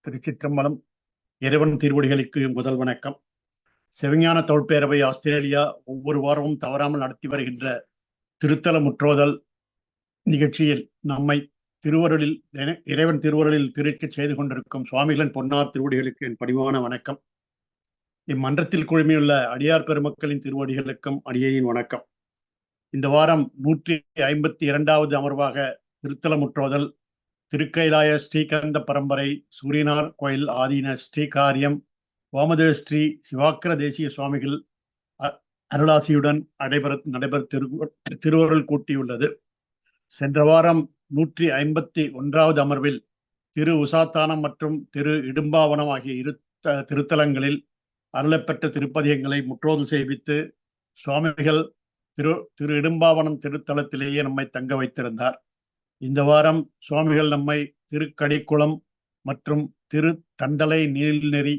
திருச்சிற்றம்பலம். இறைவன் திருவடிகளுக்கு முதல் வணக்கம். சிவஞான தொல்பேரவை ஆஸ்திரேலியா ஒவ்வொரு வாரமும் தவறாமல் நடத்தி வருகின்ற திருத்தல முற்றோதல் நிகழ்ச்சியில் நம்மை திருவருளில் இறைவன் திருவருளில் திருக்கச் செய்து கொண்டிருக்கும் சுவாமிகளின் பொன்னார் திருவடிகளுக்கு என் பணிவான வணக்கம். இம்மன்றத்தில் குழுமியுள்ள அடியார் பெருமக்களின் திருவடிகளுக்கும் அடியேனின் வணக்கம். இந்த வாரம் 152வது அமர்வாக திருத்தல முற்றோதல் திருக்கைலாய ஸ்ரீகந்த பரம்பரை சூரியனார் கோயில் ஆதீன ஸ்ரீகாரியம் வாமதேவ ஸ்ரீ சிவாக்கர தேசிய சுவாமிகள் அருளாசியுடன் நடைபெற திருவருள் கூட்டியுள்ளது. சென்ற வாரம் 151வது அமர்வில் திரு உசாத்தானம் மற்றும் திரு இடும்பாவனம் ஆகிய இரு திருத்தலங்களில் அருளப்பெற்ற திருப்பதிகங்களை முற்றோதல் செய்வித்து சுவாமிகள் திரு இடும்பாவனம் திருத்தலத்திலேயே நம்மை தங்க வைத்திருந்தார். இந்த வாரம் சுவாமிகள் நம்மை திருக்கடிக்குளம் மற்றும் திரு தண்டலை நீல்நெறி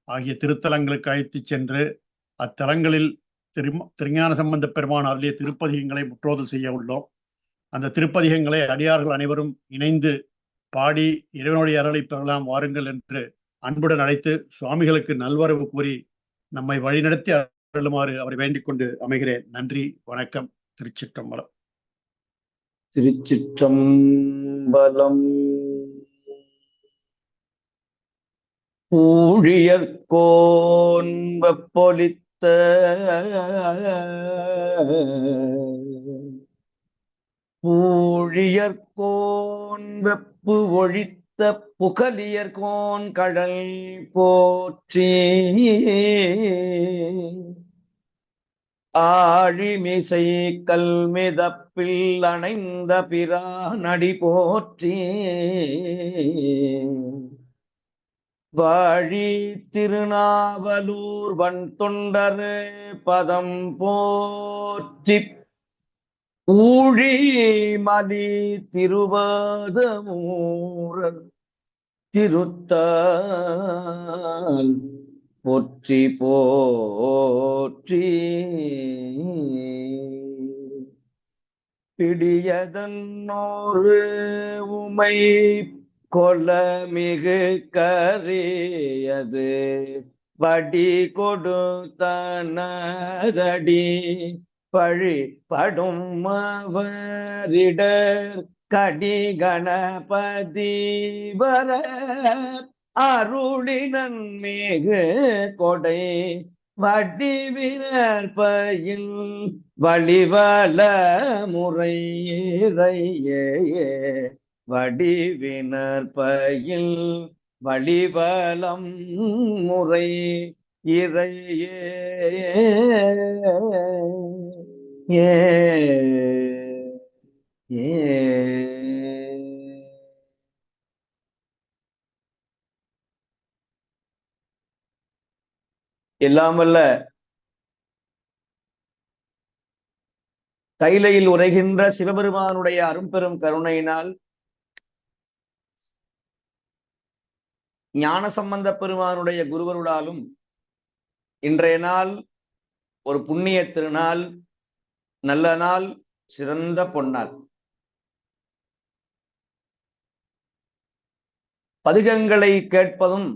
ஆகிய திருத்தலங்களுக்கு அழைத்து சென்று அத்தலங்களில் திருஞான சம்பந்த பெருமான் அருளிய திருப்பதிகங்களை முற்றோதல் செய்ய உள்ளோம். அந்த திருப்பதிகங்களை அடியார்கள் அனைவரும் இணைந்து பாடி இறைவனுடைய அருளை பெறலாம் வாருங்கள் என்று அன்புடன் அழைத்து சுவாமிகளுக்கு நல்வரவு கூறி நம்மை வழிநடத்தி அருளுமாறு அவரை வேண்டிக் கொண்டு அமைகிறேன். நன்றி, வணக்கம். திருச்சிற்றம்பலம். திருச்சிற்றம்பலம். ஊழியர்கோன் வெப்பொலித்த ஊழியர்கோன் வெப்பு ஒழித்த புகலியர்கோன் கடல் போற்றி ஆழிமிசை கல்மிதப்பில் அணைந்த பிரானடி போற்றி வாழி திருநாவலூர் வன் தொண்டர் பதம் போற்றி ஊழி மலி திருவாதமூரர் திருத்தால் போற்றி போற்றி பிடியதன்னோரு உமை கொலமிகு கரியது வடி கொடுத்தனதடி பழி படும் அவரிடர் கடி கணபதி வர அருளினன் மிகு கொடை வடிவினர் பயில் வழிவல முறையே வடிவினர் பயில் வழிவலம் முறை இறையே எல்லாம் வல்ல கைலையில் உரைகின்ற சிவபெருமானுடைய அரும்பெரும் கருணையினால் ஞான சம்பந்த பெருமானுடைய குருவருளாலும் இன்றைய நாள் ஒரு புண்ணிய திருநாள், நல்ல நாள், சிறந்த பொன்னாள். பதிகங்களை கேட்பதும்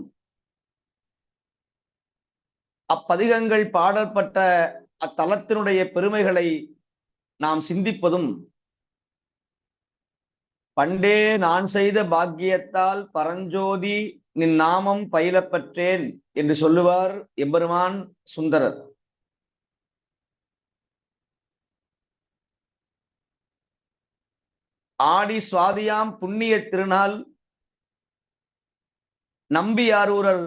அப்பதிகங்கள் பாடப்பட்ட அத்தலத்தினுடைய பெருமைகளை நாம் சிந்திப்பதும் பண்டே நான் செய்த பாக்கியத்தால் பரஞ்சோதி நின் நாமம் பயிலப்பற்றேன் என்று சொல்லுவார் எம்பெருமான் சுந்தரர். ஆடி சுவாதியாம் புண்ணிய திருநாள் நம்பியாரூரர்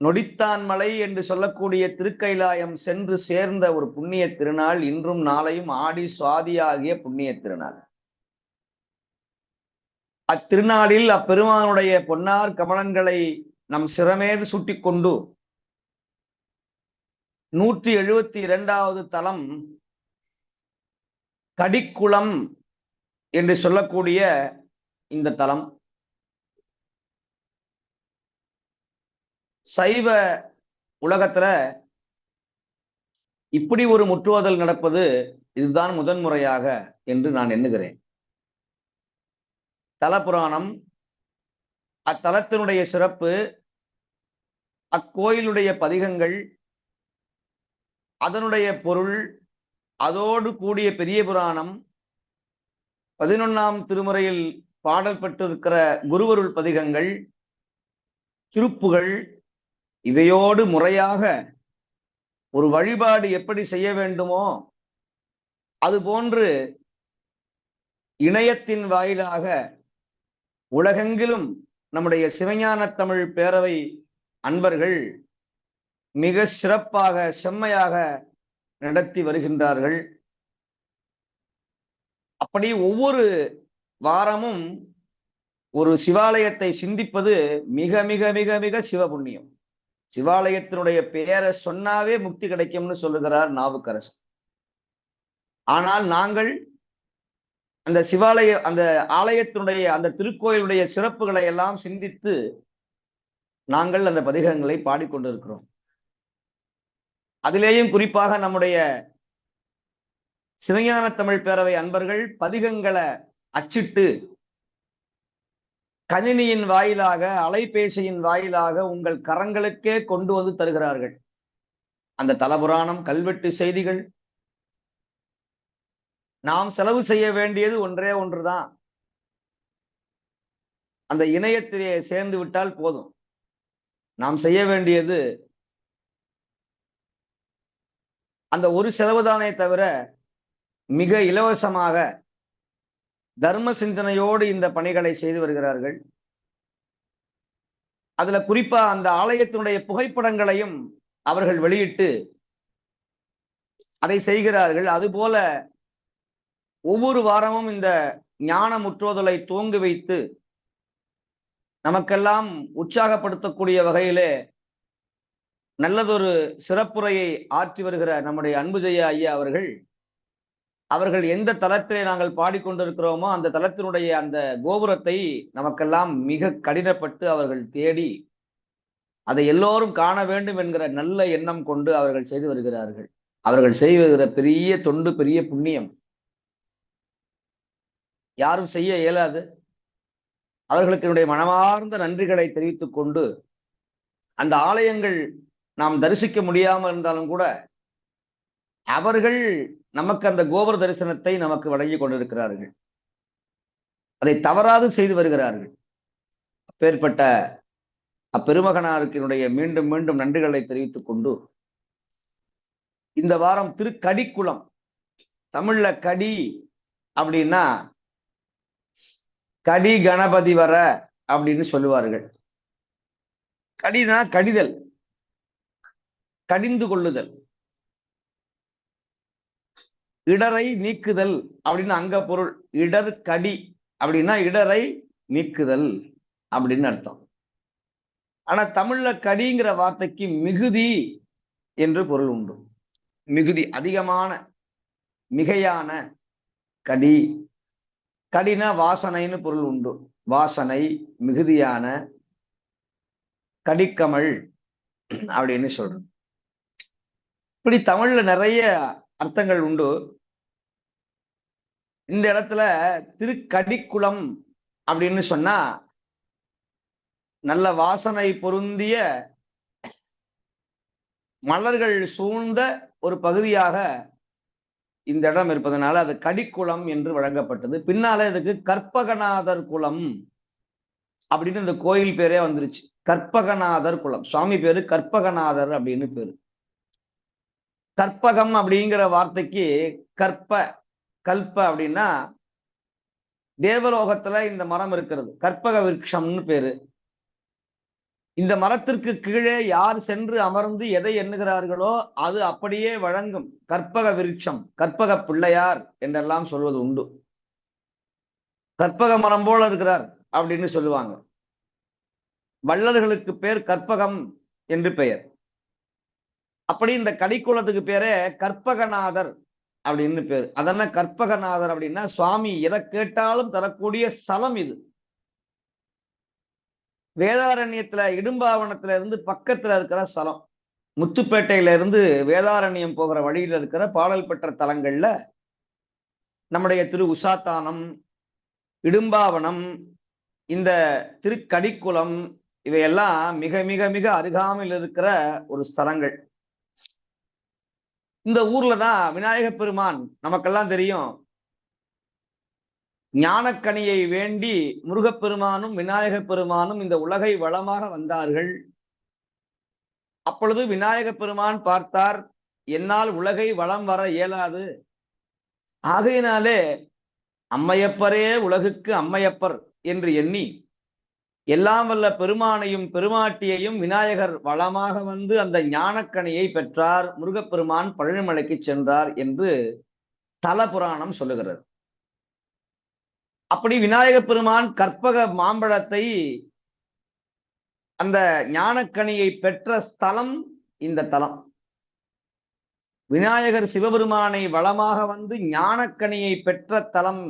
நொடித்தான் மலை என்று சொல்லக்கூடிய திருக்கைலாயம் சென்று சேர்ந்த ஒரு புண்ணிய திருநாள். இன்றும் நாளையும் ஆடி சுவாதி ஆகிய புண்ணிய திருநாள். அத்திருநாளில் அப்பெருமானுடைய பொன்னார் கமலங்களை நம் சிரமேறு சூட்டிக்கொண்டு 172வது தலம் கடிக்குளம் என்று சொல்லக்கூடிய இந்த தலம் சைவ உலகத்துல இப்படி ஒரு முற்றுவதல் நடப்பது இதுதான் முதன்முறையாக என்று நான் எண்ணுகிறேன். தலபுராணம் அத்தலத்தினுடைய சிறப்பு, அக்கோயிலுடைய பதிகங்கள், அதனுடைய பொருள், அதோடு கூடிய பெரிய புராணம், 11ஆம் திருமுறையில் பாடல் பெற்றிருக்கிற குருவருள் பதிகங்கள், திருப்புகள், இவையோடு முறையாக ஒரு வழிபாடு எப்படி செய்ய வேண்டுமோ அதுபோன்று இணையத்தின் வாயிலாக உலகெங்கிலும் நம்முடைய சிவஞான தமிழ் பேரவை அன்பர்கள் மிக சிறப்பாக செம்மையாக நடத்தி வருகின்றார்கள். அப்படி ஒவ்வொரு வாரமும் ஒரு சிவாலயத்தை சிந்திப்பது மிக மிக மிக மிக சிவபுண்ணியம். சிவாலயத்தினுடைய பெயரை சொன்னாவே முக்தி கிடைக்கும்னு சொல்லுகிறார் நாவுக்கரசர். ஆனால் நாங்கள் அந்த அந்த ஆலயத்தினுடைய அந்த திருக்கோயிலுடைய சிறப்புகளை எல்லாம் சிந்தித்து நாங்கள் அந்த பதிகங்களை பாடிக்கொண்டிருக்கிறோம். அதிலேயும் குறிப்பாக நம்முடைய சிவஞான தமிழ் பேரவை அன்பர்கள் பதிகங்களை அச்சிட்டு கணினியின் வாயிலாக, அலைபேசியின் வாயிலாக உங்கள் கரங்களுக்கே கொண்டு வந்து தருகிறார்கள். அந்த தலபுராணம், கல்வெட்டு செய்திகள். நாம் செலவு செய்ய வேண்டியது ஒன்றே ஒன்றுதான். அந்த இணையத்திலே சேர்ந்து விட்டால் போதும். நாம் செய்ய வேண்டியது அந்த ஒரு செலவுதானே தவிர மிக இலவசமாக தர்ம சிந்தனையோடு இந்த பணிகளை செய்து வருகிறார்கள். அதுல குறிப்பா அந்த ஆலயத்தினுடைய புகைப்படங்களையும் அவர்கள் வெளியிட்டு அதை செய்கிறார்கள். அதுபோல ஒவ்வொரு வாரமும் இந்த ஞான முற்றோதலை துவங்கி வைத்து நமக்கெல்லாம் உற்சாகப்படுத்தக்கூடிய வகையிலே நல்லதொரு சிறப்புரையை ஆற்றி வருகிற நம்முடைய அன்புஜெய்யா ஐயா அவர்கள் எந்த தலத்திலே நாங்கள் பாடிக்கொண்டிருக்கிறோமோ அந்த தலத்தினுடைய அந்த கோபுரத்தை நமக்கெல்லாம் மிக கடினப்பட்டு அவர்கள் தேடி அதை எல்லோரும் காண வேண்டும் என்கிற நல்ல எண்ணம் கொண்டு அவர்கள் செய்து வருகிறார்கள். அவர்கள் செய்து வருகிற பெரிய தொண்டு, பெரிய புண்ணியம் யாரும் செய்ய இயலாது. அவர்களுக்கு என்னுடைய மனமார்ந்த நன்றிகளை தெரிவித்துக் கொண்டு, அந்த ஆலயங்கள் நாம் தரிசிக்க முடியாமல் இருந்தாலும் கூட அவர்கள் நமக்கு அந்த கோபுர தரிசனத்தை நமக்கு வழங்கி கொண்டிருக்கிறார்கள். அதை தவறாது செய்து வருகிறார்கள். அப்பேற்பட்ட அப்பெருமகனாருக்கு என்னுடைய மீண்டும் மீண்டும் நன்றிகளை தெரிவித்துக் கொண்டு, இந்த வாரம் திருக்கடிக்குளம், தமிழ்ல கடி அப்படின்னா கடி கணபதி வர அப்படின்னு சொல்லுவார்கள். கடினா கடிதல், கடிந்து கொள்ளுதல், இடரை நீக்குதல் அப்படின்னு அங்க பொருள். இடர் கடி அப்படின்னா இடரை நீக்குதல் அப்படின்னு அர்த்தம். ஆனா தமிழ்ல கடிங்கிற வார்த்தைக்கு மிகுதி என்று பொருள் உண்டு. மிகுதி, அதிகமான, மிகையான கடி. கடினா வாசனைன்னு பொருள் உண்டு. வாசனை, மிகுதியான, கடிக்கமல் அப்படின்னு சொல்றோம். இப்படி தமிழ்ல நிறைய அர்த்தங்கள் உண்டு. இந்த இடத்துல திருக்கடிக்குளம் அப்படின்னு சொன்னா நல்ல வாசனை பொருந்திய மலர்கள் சூழ்ந்த ஒரு பகுதியாக இந்த இடம் இருப்பதனால அது கடிக்குளம் என்று வழங்கப்பட்டது. பின்னால இதுக்கு கற்பகநாதர் குளம் அப்படின்னு இந்த கோயில் பேரே வந்துருச்சு. கற்பகநாதர் குளம், சுவாமி பேரு கற்பகநாதர் அப்படின்னு பேரு. கற்பகம் அப்படிங்கிற வார்த்தைக்கு கற்ப, கல்ப அப்படின்னா தேவலோகத்துல இந்த மரம் இருக்கிறது, கற்பக விருட்சம்னு பேரு. இந்த மரத்திற்கு கீழே யார் சென்று அமர்ந்து எதை எண்ணுகிறார்களோ அது அப்படியே வழங்கும். கற்பக விருட்சம், கற்பக பிள்ளையார் என்றெல்லாம் சொல்வது உண்டு. கற்பக மரம் போல இருக்கிறார் அப்படின்னு சொல்லுவாங்க. வள்ளல்களுக்கு பேர் கற்பகம் என்று பெயர். அப்படி இந்த கடிக்குளத்துக்கு பேரே கற்பகநாதர் அப்படின்னு பேரு. அதென்ன கற்பகநாதர் அப்படின்னா சுவாமி எதை கேட்டாலும் தரக்கூடிய ஸ்தலம் இது. வேதாரண்யத்துல இடும்பாவனத்துல இருந்து பக்கத்துல இருக்கிற ஸ்தலம். முத்துப்பேட்டையில இருந்து வேதாரண்யம் போகிற வழியில இருக்கிற பாடல் பெற்ற தலங்கள்ல நம்முடைய திரு உசாத்தானம், இடும்பாவனம் இந்த திருக்கடிக்குளம் இவையெல்லாம் மிக மிக மிக அருகாமையில் இருக்கிற ஒரு ஸ்தலங்கள். இந்த ஊர்ல தான் விநாயகப் பெருமான், நமக்கெல்லாம் தெரியும், ஞானக்கனியை வேண்டி முருகப்பெருமானும் விநாயகப் பெருமானும் இந்த உலகை வளமாக வந்தார்கள். அப்பொழுது விநாயகப் பெருமான் பார்த்தார், என்னால் உலகை வளம் வர இயலாது, ஆகையினாலே அம்மையப்பரே உலகுக்கு அம்மையப்பர் என்று எண்ணி எல்லாம் வல்ல பெருமானையும் பெருமாட்டியையும் விநாயகர் வளமாக வந்து அந்த ஞானக்கனியை பெற்றார். முருகப்பெருமான் பழனிமலைக்கு சென்றார் என்று தல புராணம் சொல்லுகிறது. அப்படி விநாயகப் பெருமான் கற்பக மாம்பழத்தை, அந்த ஞானக்கனியை பெற்ற ஸ்தலம் இந்த தலம். விநாயகர் சிவபெருமானை வளமாக வந்து ஞானக்கனியை பெற்ற தலம்.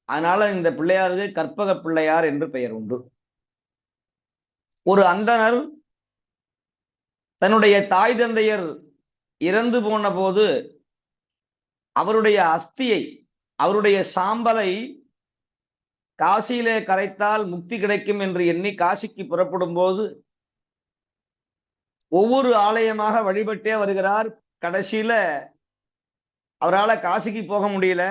அதனால இந்த பிள்ளையாருக்கு கற்பக பிள்ளையார் என்று பெயர் உண்டு. ஒரு அந்தணர் தன்னுடைய தாய் தந்தையர் இறந்து போன போது அவருடைய அஸ்தியை, அவருடைய சாம்பலை காசியிலே கரைத்தால் முக்தி கிடைக்கும் என்று எண்ணி காசிக்கு புறப்படும் போது ஒவ்வொரு ஆலயமாக வழிபட்டே வருகிறார். கடைசியில அவரால் காசிக்கு போக முடியல.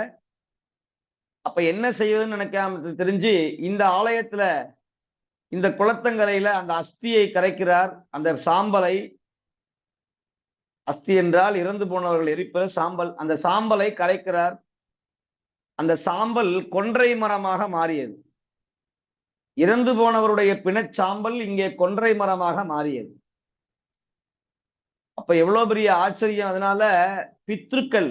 அப்ப என்ன செய்வதுன்னு நினைக்காம தெரிஞ்சு இந்த ஆலயத்துல, இந்த குளத்தங்கரையில அந்த அஸ்தியை கரைக்கிறார். அந்த சாம்பலை, அஸ்தி என்றால் இறந்து போனவர்கள் எரிப்பிற சாம்பல், அந்த சாம்பலை கரைக்கிறார். அந்த சாம்பல் கொன்றை மரமாக மாறியது. இறந்து போனவருடைய பிணச்சாம்பல் இங்கே கொன்றை மரமாக மாறியது. அப்ப எவ்வளவு பெரிய ஆச்சரியம்! அதனால பித்ருக்கள்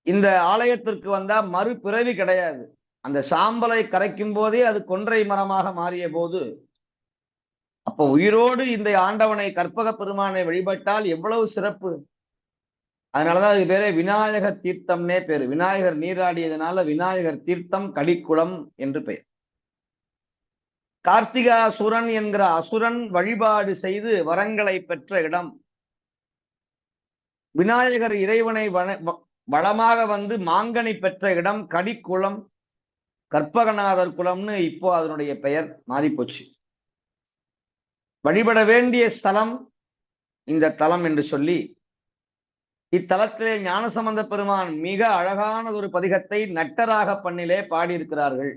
இந்த ஆலயத்திற்கு வந்தா மறுபிறவி கிடையாது. அந்த சாம்பலை கரைக்கும் போதே அது கொன்றை மரமாக மாறிய போது, அப்ப உயிரோடு இந்த ஆண்டவனை கற்பக பெருமானை வழிபட்டால் எவ்வளவு சிறப்பு! அதனாலதான் அதுக்கு பேரே விநாயகர் தீர்த்தம்னே பேரு. விநாயகர் நீராடியதுனால விநாயகர் தீர்த்தம், கடிக்குளம் என்று பெயர். கார்த்திகாசுரன் என்கிற அசுரன் வழிபாடு செய்து வரங்களை பெற்ற இடம். விநாயகர் இறைவனை வளமாக வந்து மாங்கனி பெற்ற இடம் கடிக்குளம், கற்பகநாதர் குளம்னு இப்போ அதனுடைய பெயர் மாறிப்போச்சு. வழிபட வேண்டிய ஸ்தலம் இந்த தலம் என்று சொல்லி, இத்தலத்திலே ஞானசம்பந்த பெருமான் மிக அழகான ஒரு பதிகத்தை நட்டராக பண்ணிலே பாடியிருக்கிறார்கள்.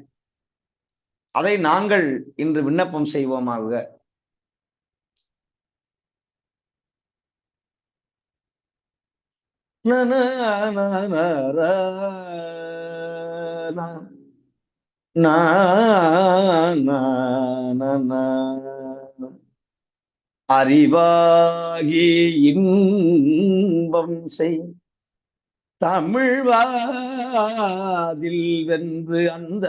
அதை நாங்கள் இன்று விண்ணப்பம் செய்வோமாக. அறிவாகி இன்பம் செய் தமிழ்வாதில் வென்று அந்த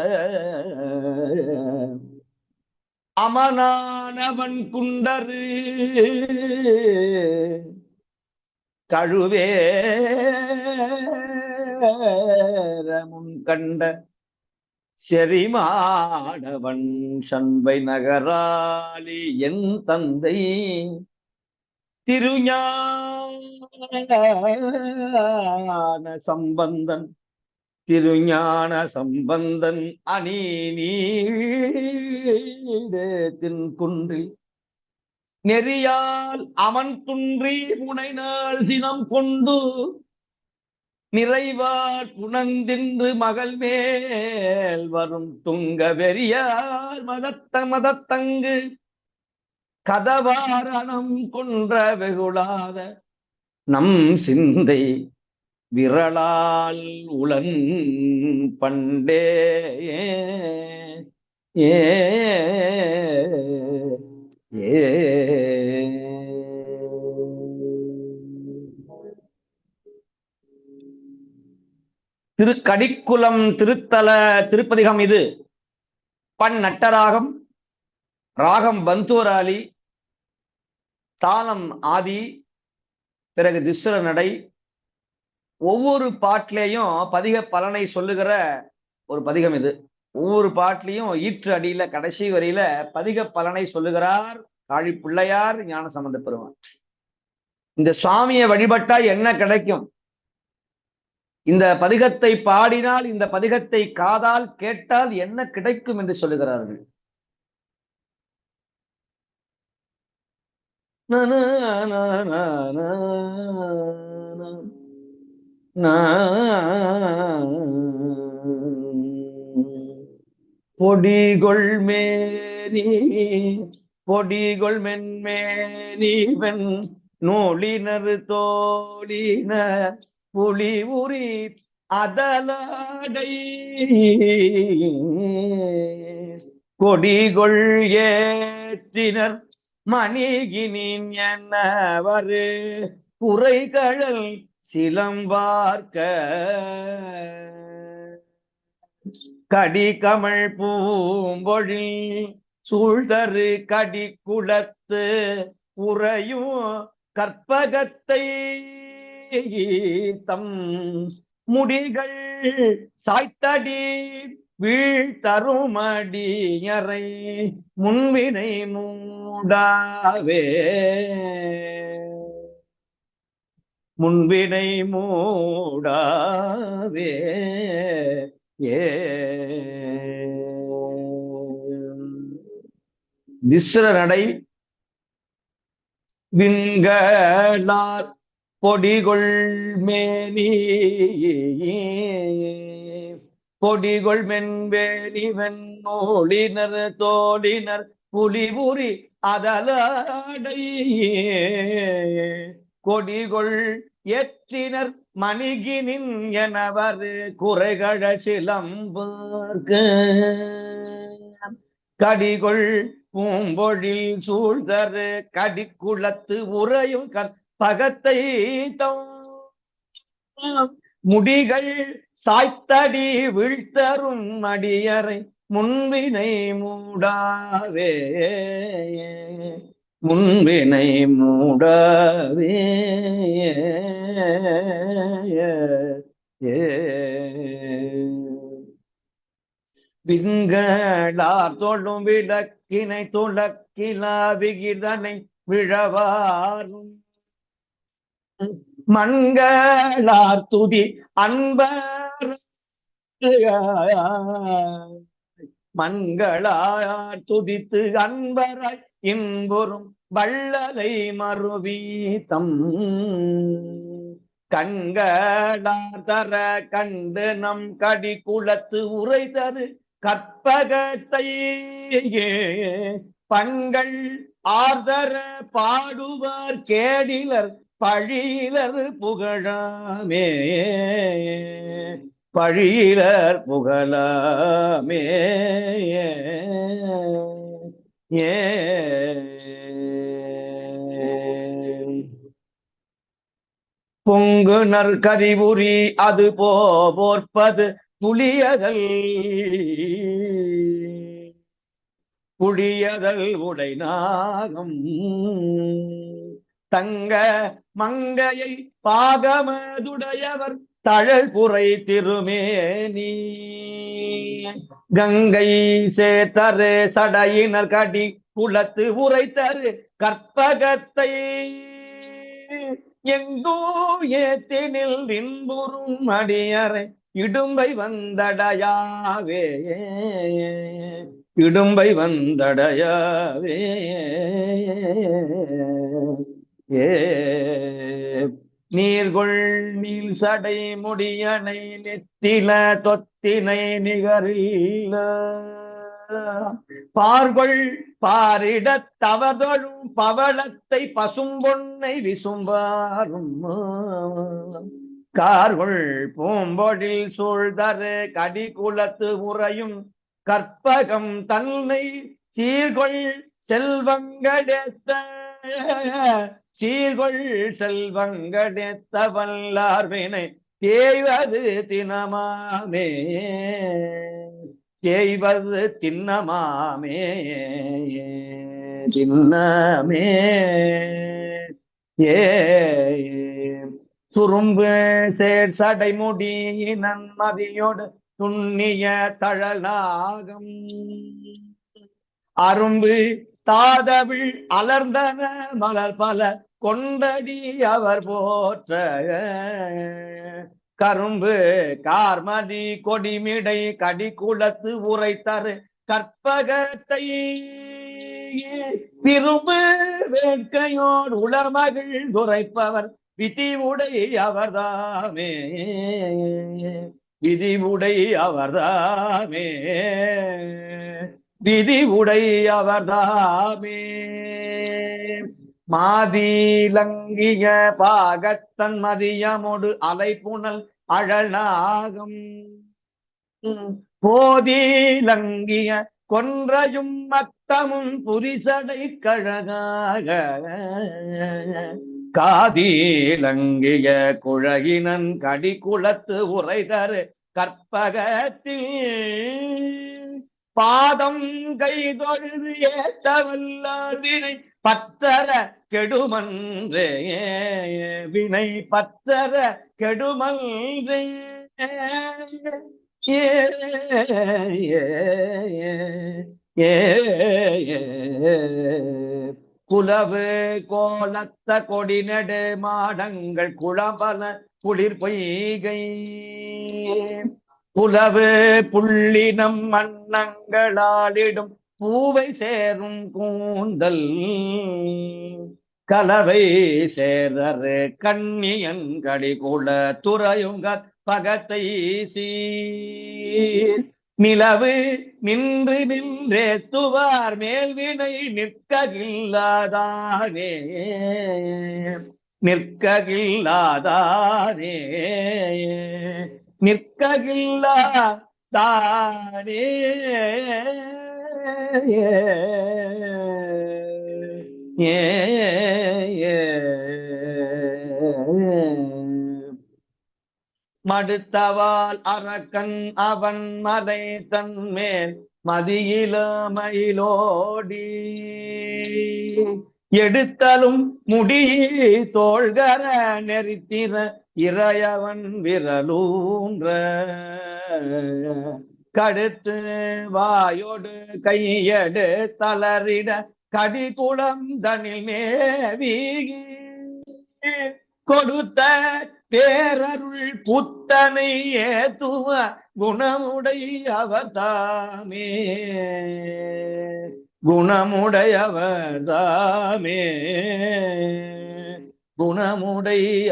அமனானவன் குண்டரு கழுவேரமுன் கண்ட செறிமாடவன் சண்பை நகராளி என் தந்தை திருஞான சம்பந்தன், திருஞான சம்பந்தன் அணி நீடத்தின் குன்றில் நெறியால் அவன் துன்றி முனைநாள் சினம் கொண்டு நிறைவார் புனந்தின்று மகள் மேல் வரும் துங்க வெறியார் மதத்தங்கு கதவாரணம் கொன்ற வெகுளாத நம் சிந்தை விரலால் உளன் பண்டே ஏ ஏ திருக்கடிக்குளம் திருத்தல திருப்பதிகம் இது. பண் நட்டராகம், ராகம் பந்தூராளி, தாளம் ஆதி, பிறகு திஸ்ர நடை. ஒவ்வொரு பாட்டிலையும் பதிக பலனை சொல்லுகிற ஒரு பதிகம் இது. ஒவ்வொரு பாட்டிலையும் ஈற்று அடியில கடைசி வரியில பதிக பலனை சொல்லுகிறார் காழி பிள்ளையார் ஞானசம்பந்த பெருமான். இந்த சுவாமியை வழிபட்டா என்ன கிடைக்கும், இந்த பதிகத்தை பாடினால், இந்த பதிகத்தை காதால் கேட்டால் என்ன கிடைக்கும் என்று சொல்லுகிறார்கள். பொடிகொள் மேனி பொடிகொள் மென்மேனிவன் நூலினர் தோழின புலி உரி அதலாடை கொடிகொள் ஏற்றினர் மணிகினின் என்னவரு குறைகழல் சிலம்பார்க்க கடிகமழ் பூம்பொழில் சூழ்தரு கடி குளத்து உறையும் கற்பகத்தை தம் முடிகள் சாய்த்தடி வீழ்த்தருமடியறை முன்வினை மூடாவே முன்வினை மூடாவே திஸ்ர நடை விங்களார் பொடிகொள் மேனி பொடிகொள் மென்வேணி வெண்ணோளினர் தோழினர் புலிபுரி அதலாடை கொடிகொள் ஏற்றினர் மணிகினின் எனவர் குறைகழ சிலம்பார்க்க கடிகொள் பூம்பொழில் சூழ்தரு கடிக்குளத்து உறையும் கற்பகத்தை முடிகள் சாய்த்தடி வீழ்த்தரும் அடியறை முன்வினை மூடாவே முன்வினை மூடாவே விங்களார் தொழும் விளக்கினை துளக்கிலா விகிதனை விழவாரும் மண்களார் துதி அன்பர் மண்களார் துதித்து அன்பராய் இன்புறும் வள்ளலை மறுவீதம் கண்களார் தர கண்டு நம் கடி குளத்து உரை தரு கற்பகத்தை பண்கள் ஆர்தர பாடுவார் கேடிலர் பழியிலர் புகழாமே பழியிலர் புகழாமே பொங்கு நற்கரிபுரி அது போர்ப்பது புலியதல் புழியதல் உடைநாகம் தங்க மங்கையை பாகமதுடையவர் தழல் புரை திருமேனி கங்கை சேத்தரு சடையினர் கடி குளத்து உரைத்தரு கற்பகத்தை எங்கோ ஏத்தினில் இன்புறும் அடியறை இடும்பை வந்தடையாவே இடும்பை வந்தடையாவே நீர்கொள் நீல் சடை முடியனை நெத்தில தொத்தினை நிகரில்ல பார்கொள் பாரிடத் தவதொழும் பவளத்தை பசும்பொன்னை விசும்பாரும் கார்கொள் பூம்பொழில் சூழ்தரு கடி குளத்து உறையும் கற்பகம் தன்னை சீர்கொள் செல்வங்கடேத்த சீர்கொள் செல்வங்கடேத்த வல்லார்வினை தேய்வது தினமாமே தேய்வது தின்னமாமே தின்னமே சுரும்பு சேர் சடைமுடி நன்மதியோடு துண்ணிய தழலாகம் அரும்பு தாதவிழ் அலர்ந்தன மலர் பல கொண்டடி அவர் போற்ற கரும்பு கார்மதி கொடிமிடை கடிக்குளத்து உரைத்தரு கற்பகத்தை விரும்பு வேட்கையோர் உளமகிழ் துரைப்பவர் விதிவுடை அவர்தாமே விதிவுடை அவர்தாமே விதிவுடை அவர்தாமே மாதிலங்கிய பாகத்தன் மதியமொடு அலைப்புணல் அழலாகம் போதிலங்கிய கொன்றையும் மத்தமும் புரிசடை கழகாக காதிலங்கிய குழகினன் கடிக்குளத்து உரைதரு கற்பகத்தில் பாதம் கைதொழுது ஏற்றவல்லாதினை பற்றற கெடுமன்றே வினை பற்றற கெடுமன்றே குலவு கோலத்த கொடிநெடு மாடங்கள் குளபல குளிர் பொய்கை புலவு புள்ளினம் மன்னங்களாலிடும் பூவை சேரும் கூந்தல் கலவை சேரரு கண்ணியன் கடிகுல துறையுங்க பகத்தை சீர் நிலவு நின்று நின்றே துவார் மேல்வினை நிற்ககில்லாதானே நிற்ககில்லாதானே நிற்ககில்லாதானே மடுத்தவால் அரக்கன் அவன் மலை தன்மேல் மதியிலமையிலோடி எடுத்தலும் முடி தோள்கர நெறித்திர இறையவன் விரலூன்ற கடுத்து வாயோடு கையடு தளரிட கடிகுளம் தனில் மேவி கொடுத்த பேரருள் புத்தனை ஏத்துவ குணமுடையவர்தாமே குணமுடையவர்தாமே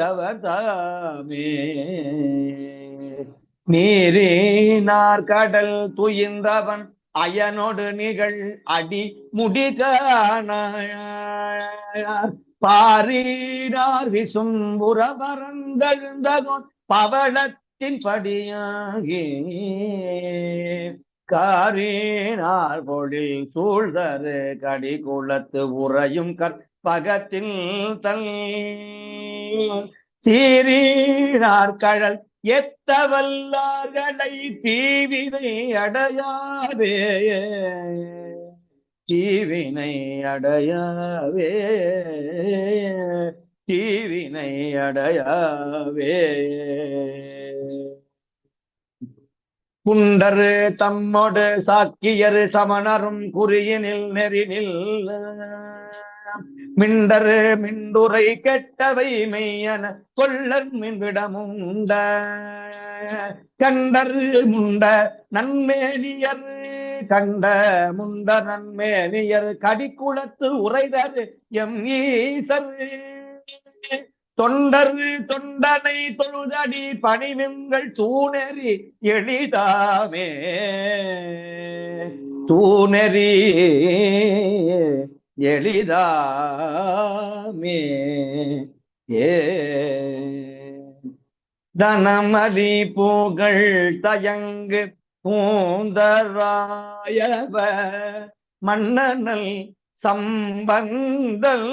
குணமுடையவர்தாமே நீரினார் கடல் துயின்றவன் அயனொடு நிகழ் அடி முடிகானார் பாரினார் விசும்புற பரந்தெழுந்தகோன் பவளத்தின் படியாகி காரினார் பொழில் சூழ்தரு கடிகுளத்து உறையும் கற்பகத்தில் தல் சீரினார் கழல் எத்தவல்லார்களை தீவினை அடையாதே தீவினை அடையாவே தீவினை அடையாவே குண்டரு தம்மொடு சாக்கியரு சமணரும் குறியினில் நெறினில் மிண்டரு மிண்டுரை கெட்டவை மெய்யன கொள்ளர் மின்விடமுண்ட கண்டரு முண்ட நன்மேனியர் கண்ட முண்ட நன்மேனியர் கடிக்குளத்து உரைதரு எம் ஈசர் தொண்டர் தொண்டனை தொழுதடி பணிவுங்கள் தூணெறி எளிதாமே தூணெறி எளிதாமே ஏ தனமலி பூகள் தயங்கு பூந்தராயவ மன்னனல் சம்பந்தல்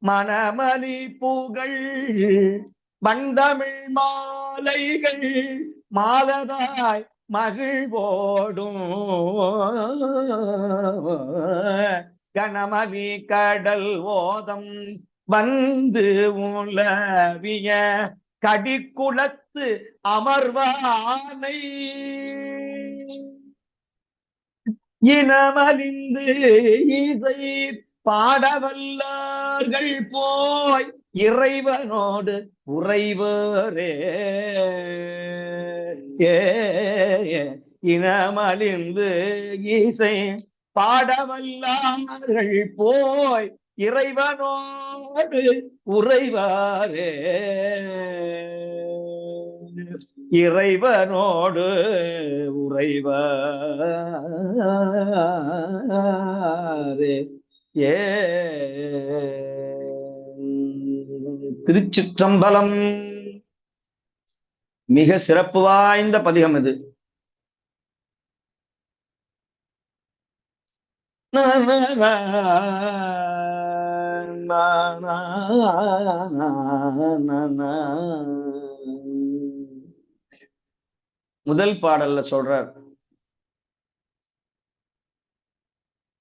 மணமலி பூகள் வண்டமிழ் மாலைகள் மாலதாய் மகிழ்வோடும் கனமலி கடல் ஓதம் வந்து உலவிய கடிக்குளத்து அமர்வானை இனமலிந்து இசை பாடவல்லார்கள் போய் இறைவனோடு உறைவரே இனமழிந்து இசை பாடவல்லார்கள் போய் இறைவனோடு உறைவாரே இறைவனோடு உறைவாரே ஏ திருச்சிற்றம்பலம். மிக சிறப்பு வாய்ந்த பதிகம் இது. முதல் பாடல்ல சொல்றார்,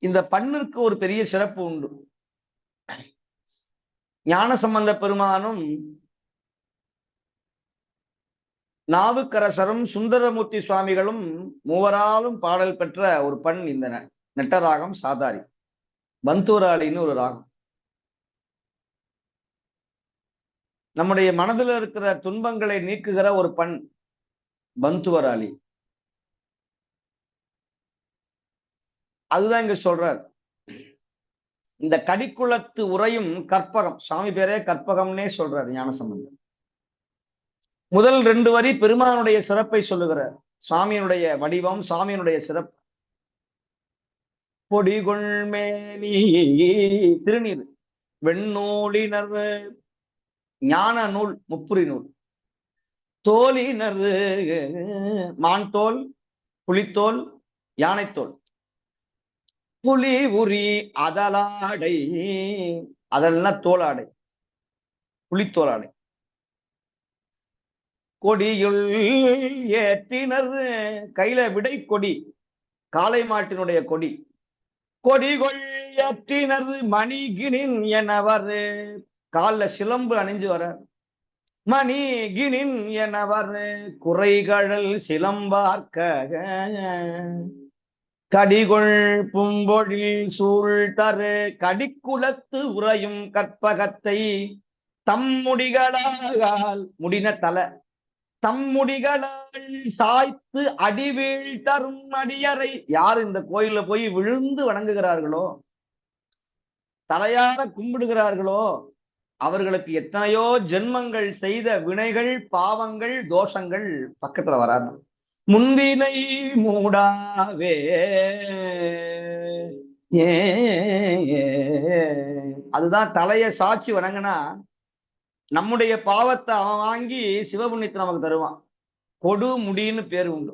இந்த பண்ணிற்கு ஒரு பெரிய சிறப்பு உண்டு. ஞானசம்பந்த பெருமானும் நாவுக்கரசரும் சுந்தரமூர்த்தி சுவாமிகளும் மூவராலும் பாடல் பெற்ற ஒரு பண் இந்த நெட்டராகம் சாதாரி. பந்தூராளின்னு ஒரு ராகம். நம்முடைய மனதில் இருக்கிற துன்பங்களை நீக்குகிற ஒரு பண் பந்துவராளி. அதுதான் இங்க சொல்றார். இந்த கடிக்குளத்து உரையும் கற்பகம், சாமி பேரே கற்பகம்னே சொல்றார் ஞானசம்பந்தர். முதல் 2 வரி பெருமானுடைய சிறப்பை சொல்லுகிறார். சுவாமியினுடைய வடிவம், சுவாமியினுடைய சிறப்பு. பொடிகொள்மேனி திருநீர், வெண்ணூலினர், ஞான நூல், முப்புரி நூல், தோலினர், மான் தோல், புலித்தோல், யானைத்தோல், புலி உரி அதலாடை, அதெல்லாம் தோளாடை, புலித்தோளாடை, கொடியுள் ஏற்றினர், கையில விடை கொடி, காளை மாட்டினுடைய கொடி, கொடிகொள் ஏற்றினர், மணிகினின் எனவர், காலில் சிலம்பு அணிஞ்சு வர, மணிகினின் எனவர், குறைகழல் சிலம்பார்க்க, கடிகொள் பும்பொழில் சூழ் தரு கடிக்குளத்து உறையும் கற்பகத்தை தம்முடிகளால், முடின தலை, தம்முடிகளால் சாய்த்து அடிவீழ் தரும் அடியரை, யார் இந்த கோயில்ல போய் விழுந்து வணங்குகிறார்களோ, தலையார கும்பிடுகிறார்களோ, அவர்களுக்கு எத்தனையோ ஜென்மங்கள் செய்த வினைகள், பாவங்கள், தோஷங்கள் பக்கத்துல வராது. முன்வினை மூடாவே அதுதான் தலையை சாட்சி வணங்கினா நம்முடைய பாவத்தை அவன் வாங்கி சிவபுண்ணியத்தை நமக்கு தருவான். கொடு முடின்னு பேர் உண்டு.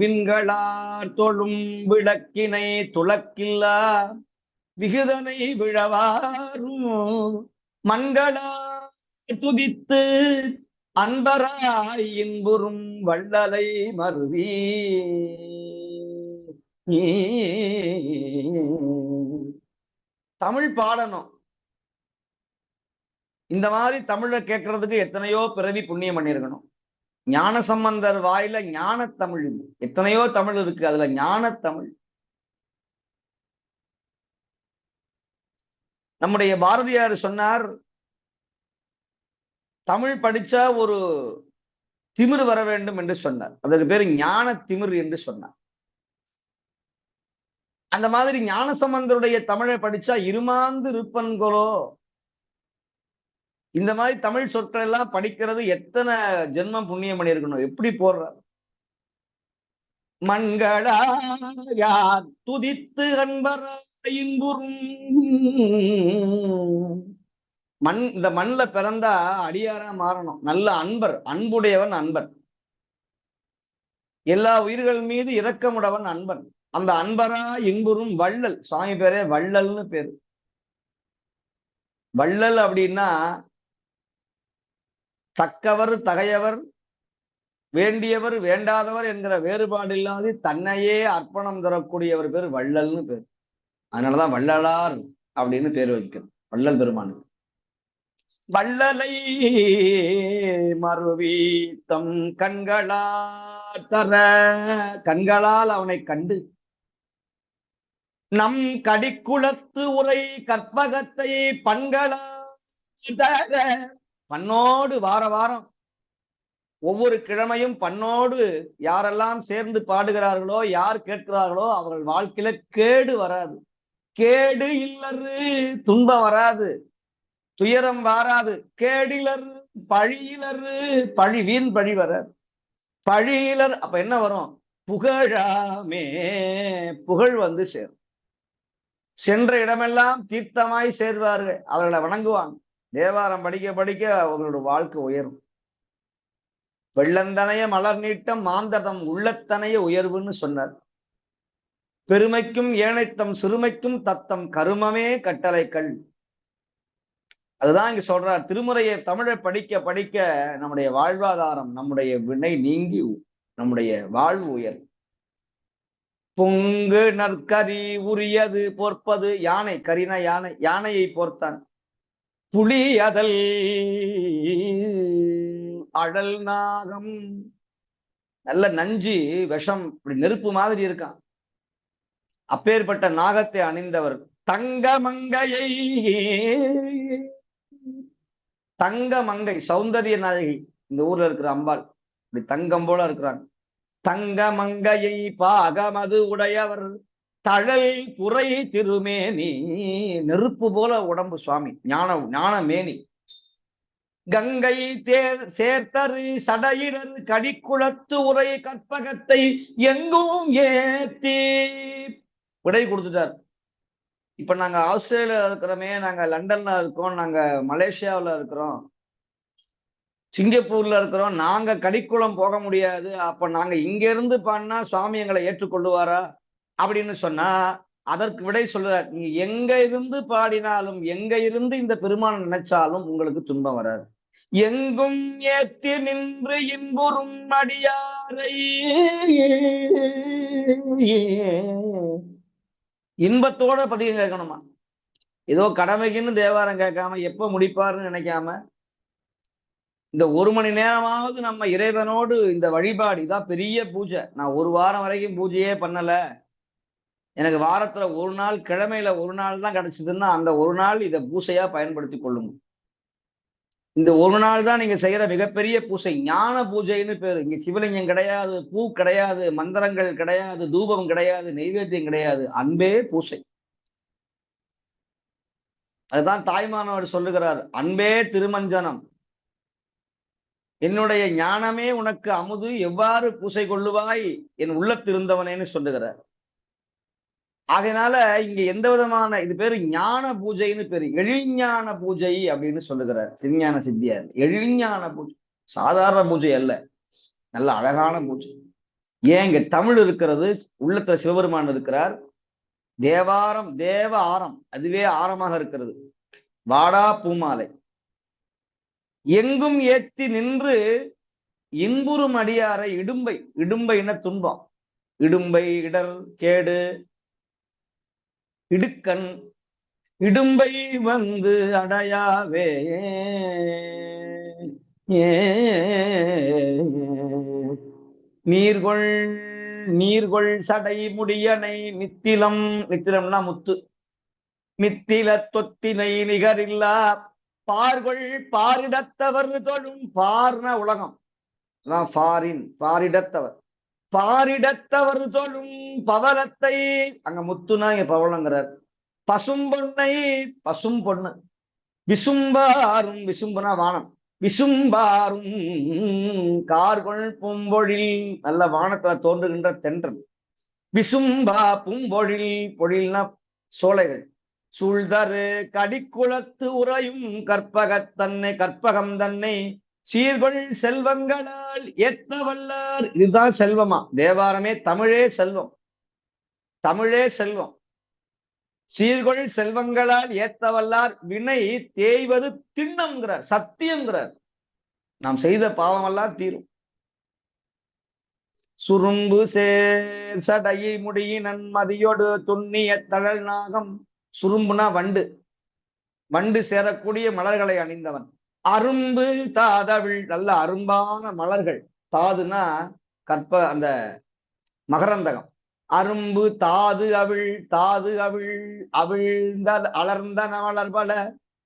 விண்களார் தொழும் விளக்கினை துளக்கில்லா விகுதனை விழவாரும் மண்களா துதித்து அன்பராய் இன்புறும் வள்ளலை மருவி. தமிழ் பாடணும். இந்த மாதிரி தமிழை கேட்கறதுக்கு எத்தனையோ பிறவி புண்ணியம் பண்ணியிருக்கணும். ஞானசம்பந்தர் வாயில ஞான தமிழ், எத்தனையோ தமிழ் இருக்கு, அதுல ஞான தமிழ். நம்முடைய பாரதியார் சொன்னார், தமிழ் படிச்சா ஒரு திமிர் வர வேண்டும் என்று சொன்னார். அதற்கு பேரு ஞான திமிர் என்று சொன்னார். அந்த மாதிரி ஞானசம்பந்தருடைய தமிழை படிச்சா இருமாந்து இருப்பன்களோ. இந்த மாதிரி தமிழ் சொற்கள் எல்லாம் படிக்கிறது எத்தனை ஜென்மம் புண்ணியம் பண்ணியிருக்கணும். எப்படி போடுறார், மண்களா துதித்து அன்பராயின்புறும். மண், இந்த மண்ல பிறந்தா அடியாரா மாறணும். நல்ல அன்பர், அன்புடையவன் அன்பர், எல்லா உயிர்கள் மீது இரக்கமுடையவன் அன்பன். அந்த அன்பரா இன்புறும் வள்ளல், சுவாமி பேரே வள்ளல்னு பேரு. வள்ளல் அப்படின்னா தக்கவர் தகையவர், வேண்டியவர் வேண்டாதவர் என்கிற வேறுபாடு இல்லாது தன்னையே அர்ப்பணம் தரக்கூடியவர் பேர் வள்ளல்னு பேர். அதனாலதான் வள்ளலார் அப்படின்னு பேர் வைக்கணும் வள்ளல் பெருமானுக்கு. வள்ளலை மருவி தம் கண்களால் தர, கண்களால் அவனை கண்டு நம் கடிக்குளத்து உரை கற்பகத்தை பண்களா பண்ணோடு வார வாரம் ஒவ்வொரு கிழமையும் பண்ணோடு யாரெல்லாம் சேர்ந்து பாடுகிறார்களோ, யார் கேட்கிறார்களோ அவர்கள் வாழ்க்கையில கேடு வராது. கேடு இல்லறு துன்பம் வராது, துயரம் வராது. கேடிலர் பழியிலரு, பழி வீண் பழி வராது. பழியிலர் அப்ப என்ன வரும்? புகழாமே, புகழ் வந்து சேரும். சென்ற இடமெல்லாம் தீர்த்தமாய் சேர்வார்கள், அவர்களை வணங்குவாங்க. தேவாரம் படிக்க படிக்க அவங்களோட வாழ்க்கை உயரும். வெள்ளந்தனைய மலர் நீட்டம் மாந்ததம் உள்ளத்தனைய உயர்வுன்னு சொன்னார். பெருமைக்கும் ஏனைத்தம் சிறுமைக்கும் தத்தம் கருமமே கட்டளைகள். அதுதான் இங்க சொல்றார். திருமுறையை தமிழை படிக்க படிக்க நம்முடைய வாழ்வாதாரம், நம்முடைய வினை நீங்கி நம்முடைய வாழ்வு உயர். பொங்கு நற்கரி உரியது போர்ப்பது யானை. கரினா யானை, யானையை போர்த்தான். புலி அதல் அழல் நாகம், நல்ல நஞ்சு விஷம் இப்படி நெருப்பு மாதிரி இருக்கான். அப்பேற்பட்ட நாகத்தை அணிந்தவர். தங்க மங்கையை, தங்க மங்கை சௌந்தரிய நாயகி, இந்த ஊர்ல இருக்கிற அம்பாள் இப்படி தங்கம் போல இருக்கிறாங்க. தங்க மங்கையை பாகமது உடையவர் தழல் புரை திருமேனி, நெருப்பு போல உடம்பு சுவாமி, ஞான மேனி. கங்கை தேர் சேர்த்தரு சடையினர் கடிக்குளத்து உரை கற்பகத்தை எங்கும் ஏத்தி விடை கொடுத்துட்டார். இப்ப நாங்க ஆஸ்திரேலியா இருக்கிறோமே, நாங்க லண்டன்ல இருக்கோம், நாங்க மலேசியாவில் இருக்கிறோம், சிங்கப்பூர்ல இருக்கிறோம், நாங்க கடிக்குளம் போக முடியாது. அப்ப நாங்க இங்க இருந்து பாடினா சுவாமி எங்களை ஏற்றுக்கொள்ளுவாரா அப்படின்னு சொன்னா, அதற்கு விடை சொல்றார். நீங்க எங்க இருந்து பாடினாலும், எங்க இருந்து இந்த பெருமான் நினைச்சாலும் உங்களுக்கு துன்பம் வராது. எங்கும் ஏத்தி நின்று இன்புறும் அடியாரை, இன்பத்தோட பதிகம் கேட்கணுமா? ஏதோ கடமைக்குன்னு தேவாரம் கேட்காம எப்ப முடிப்பாருன்னு நினைக்காம, இந்த 1 மணி நேரமாவது நம்ம இறைவனோடு இந்த வழிபாடு. இதான் பெரிய பூஜை. நான் 1 வாரம் வரைக்கும் பூஜையே பண்ணல, எனக்கு வாரத்துல 1 நாள், கிழமையில 1 நாள் தான் கிடைச்சதுன்னா அந்த 1 நாள் இதை பூசையா பயன்படுத்தி கொள்ளுங்க. இந்த 1 நாள் தான் நீங்க செய்யற மிகப்பெரிய பூசை, ஞான பூஜைன்னு பேரு. இங்க சிவலிங்கம் கிடையாது, பூ கிடையாது, மந்திரங்கள் கிடையாது, தூபம் கிடையாது, நெய்வேத்தியம் கிடையாது, அன்பே பூசை. அதுதான் தாய்மானவர் சொல்லுகிறார், அன்பே திருமஞ்சனம், என்னுடைய ஞானமே உனக்கு அமுது, எவ்வாறு பூசை கொள்ளுவாய் என் உள்ளத்திருந்தவனேன்னு சொல்லுகிறார். ஆகையினால இங்க எந்த விதமான, இது பேரு ஞான பூஜைன்னு பேரு, எழிஞான பூஜை அப்படின்னு சொல்லுகிறார் திருஞான சித்தியார். எழிஞான பூஜை, சாதாரண பூஜை அல்ல, நல்ல அழகான பூஜை. ஏன் இங்க தமிழ் இருக்கிறது, உள்ளத்துல சிவபெருமான் இருக்கிறார். தேவாரம் தேவ ஆரம், அதுவே ஆரமாக இருக்கிறது. வாடா பூமாலை எங்கும் ஏத்தி நின்று இன்புறும் அடியாரை. இடும்பை, இடும்பைன துன்பம், இடும்பை இடர் கேடு இடுக்கண், இடும்பை வந்து அடையாவே. நீர்கொள் சடை முடியனை நித்திலம், நித்திலம்னா முத்து, நித்தில தொத்தினை நிகரில்லா பார்கொள் பாரிடத்தவர் தொழும். பார்ன உலகம், ஃபாரின், பாரிடத்தவர், பாரிடத்தவர் தொழும் பவளத்தை, அங்க முத்துனா இங்க பவளங்கிறார். பசும்பொன்னை, பசும் பொண்ணு, விசும்பாரும், விசும்புனா வானம், விசும்பாரும் கார்கொள் பூம்பொழில், நல்ல வானத்துல தோன்றுகின்ற தென்றல். விசும்பா பூம்பொழில், பொழில்னா சோலைகள். சூழ்தரு கடிக்குளத்து உறையும் கற்பகத்தன்னை, கற்பகம் தன்னை சீர்கொள் செல்வங்களால் ஏத்த வல்லார். இதுதான் செல்வமா? தேவாரமே தமிழே செல்வம், தமிழே செல்வம். சீர்கொள் செல்வங்களால் ஏத்த வல்லார் வினை தேய்வது திண்ணம்ங்கிறார், சத்தியம்ங்கிறார். நாம் செய்த பாவமெல்லாம் தீரும். சுரும்பு சேர் சடையை முடியினன் மதியோடு துண்ணிய தழல் நாகம். சுரும்புனா வண்டு, வண்டு சேரக்கூடிய மலர்களை அணிந்தவன். அரும்பு தாதவிழ், நல்ல அரும்பான மலர்கள். தாதுனா அந்த மகரந்தகம், அரும்பு தாது அவிழ் தாது அவிழ் அவிழ்ந்த அலர்ந்த மலர்பல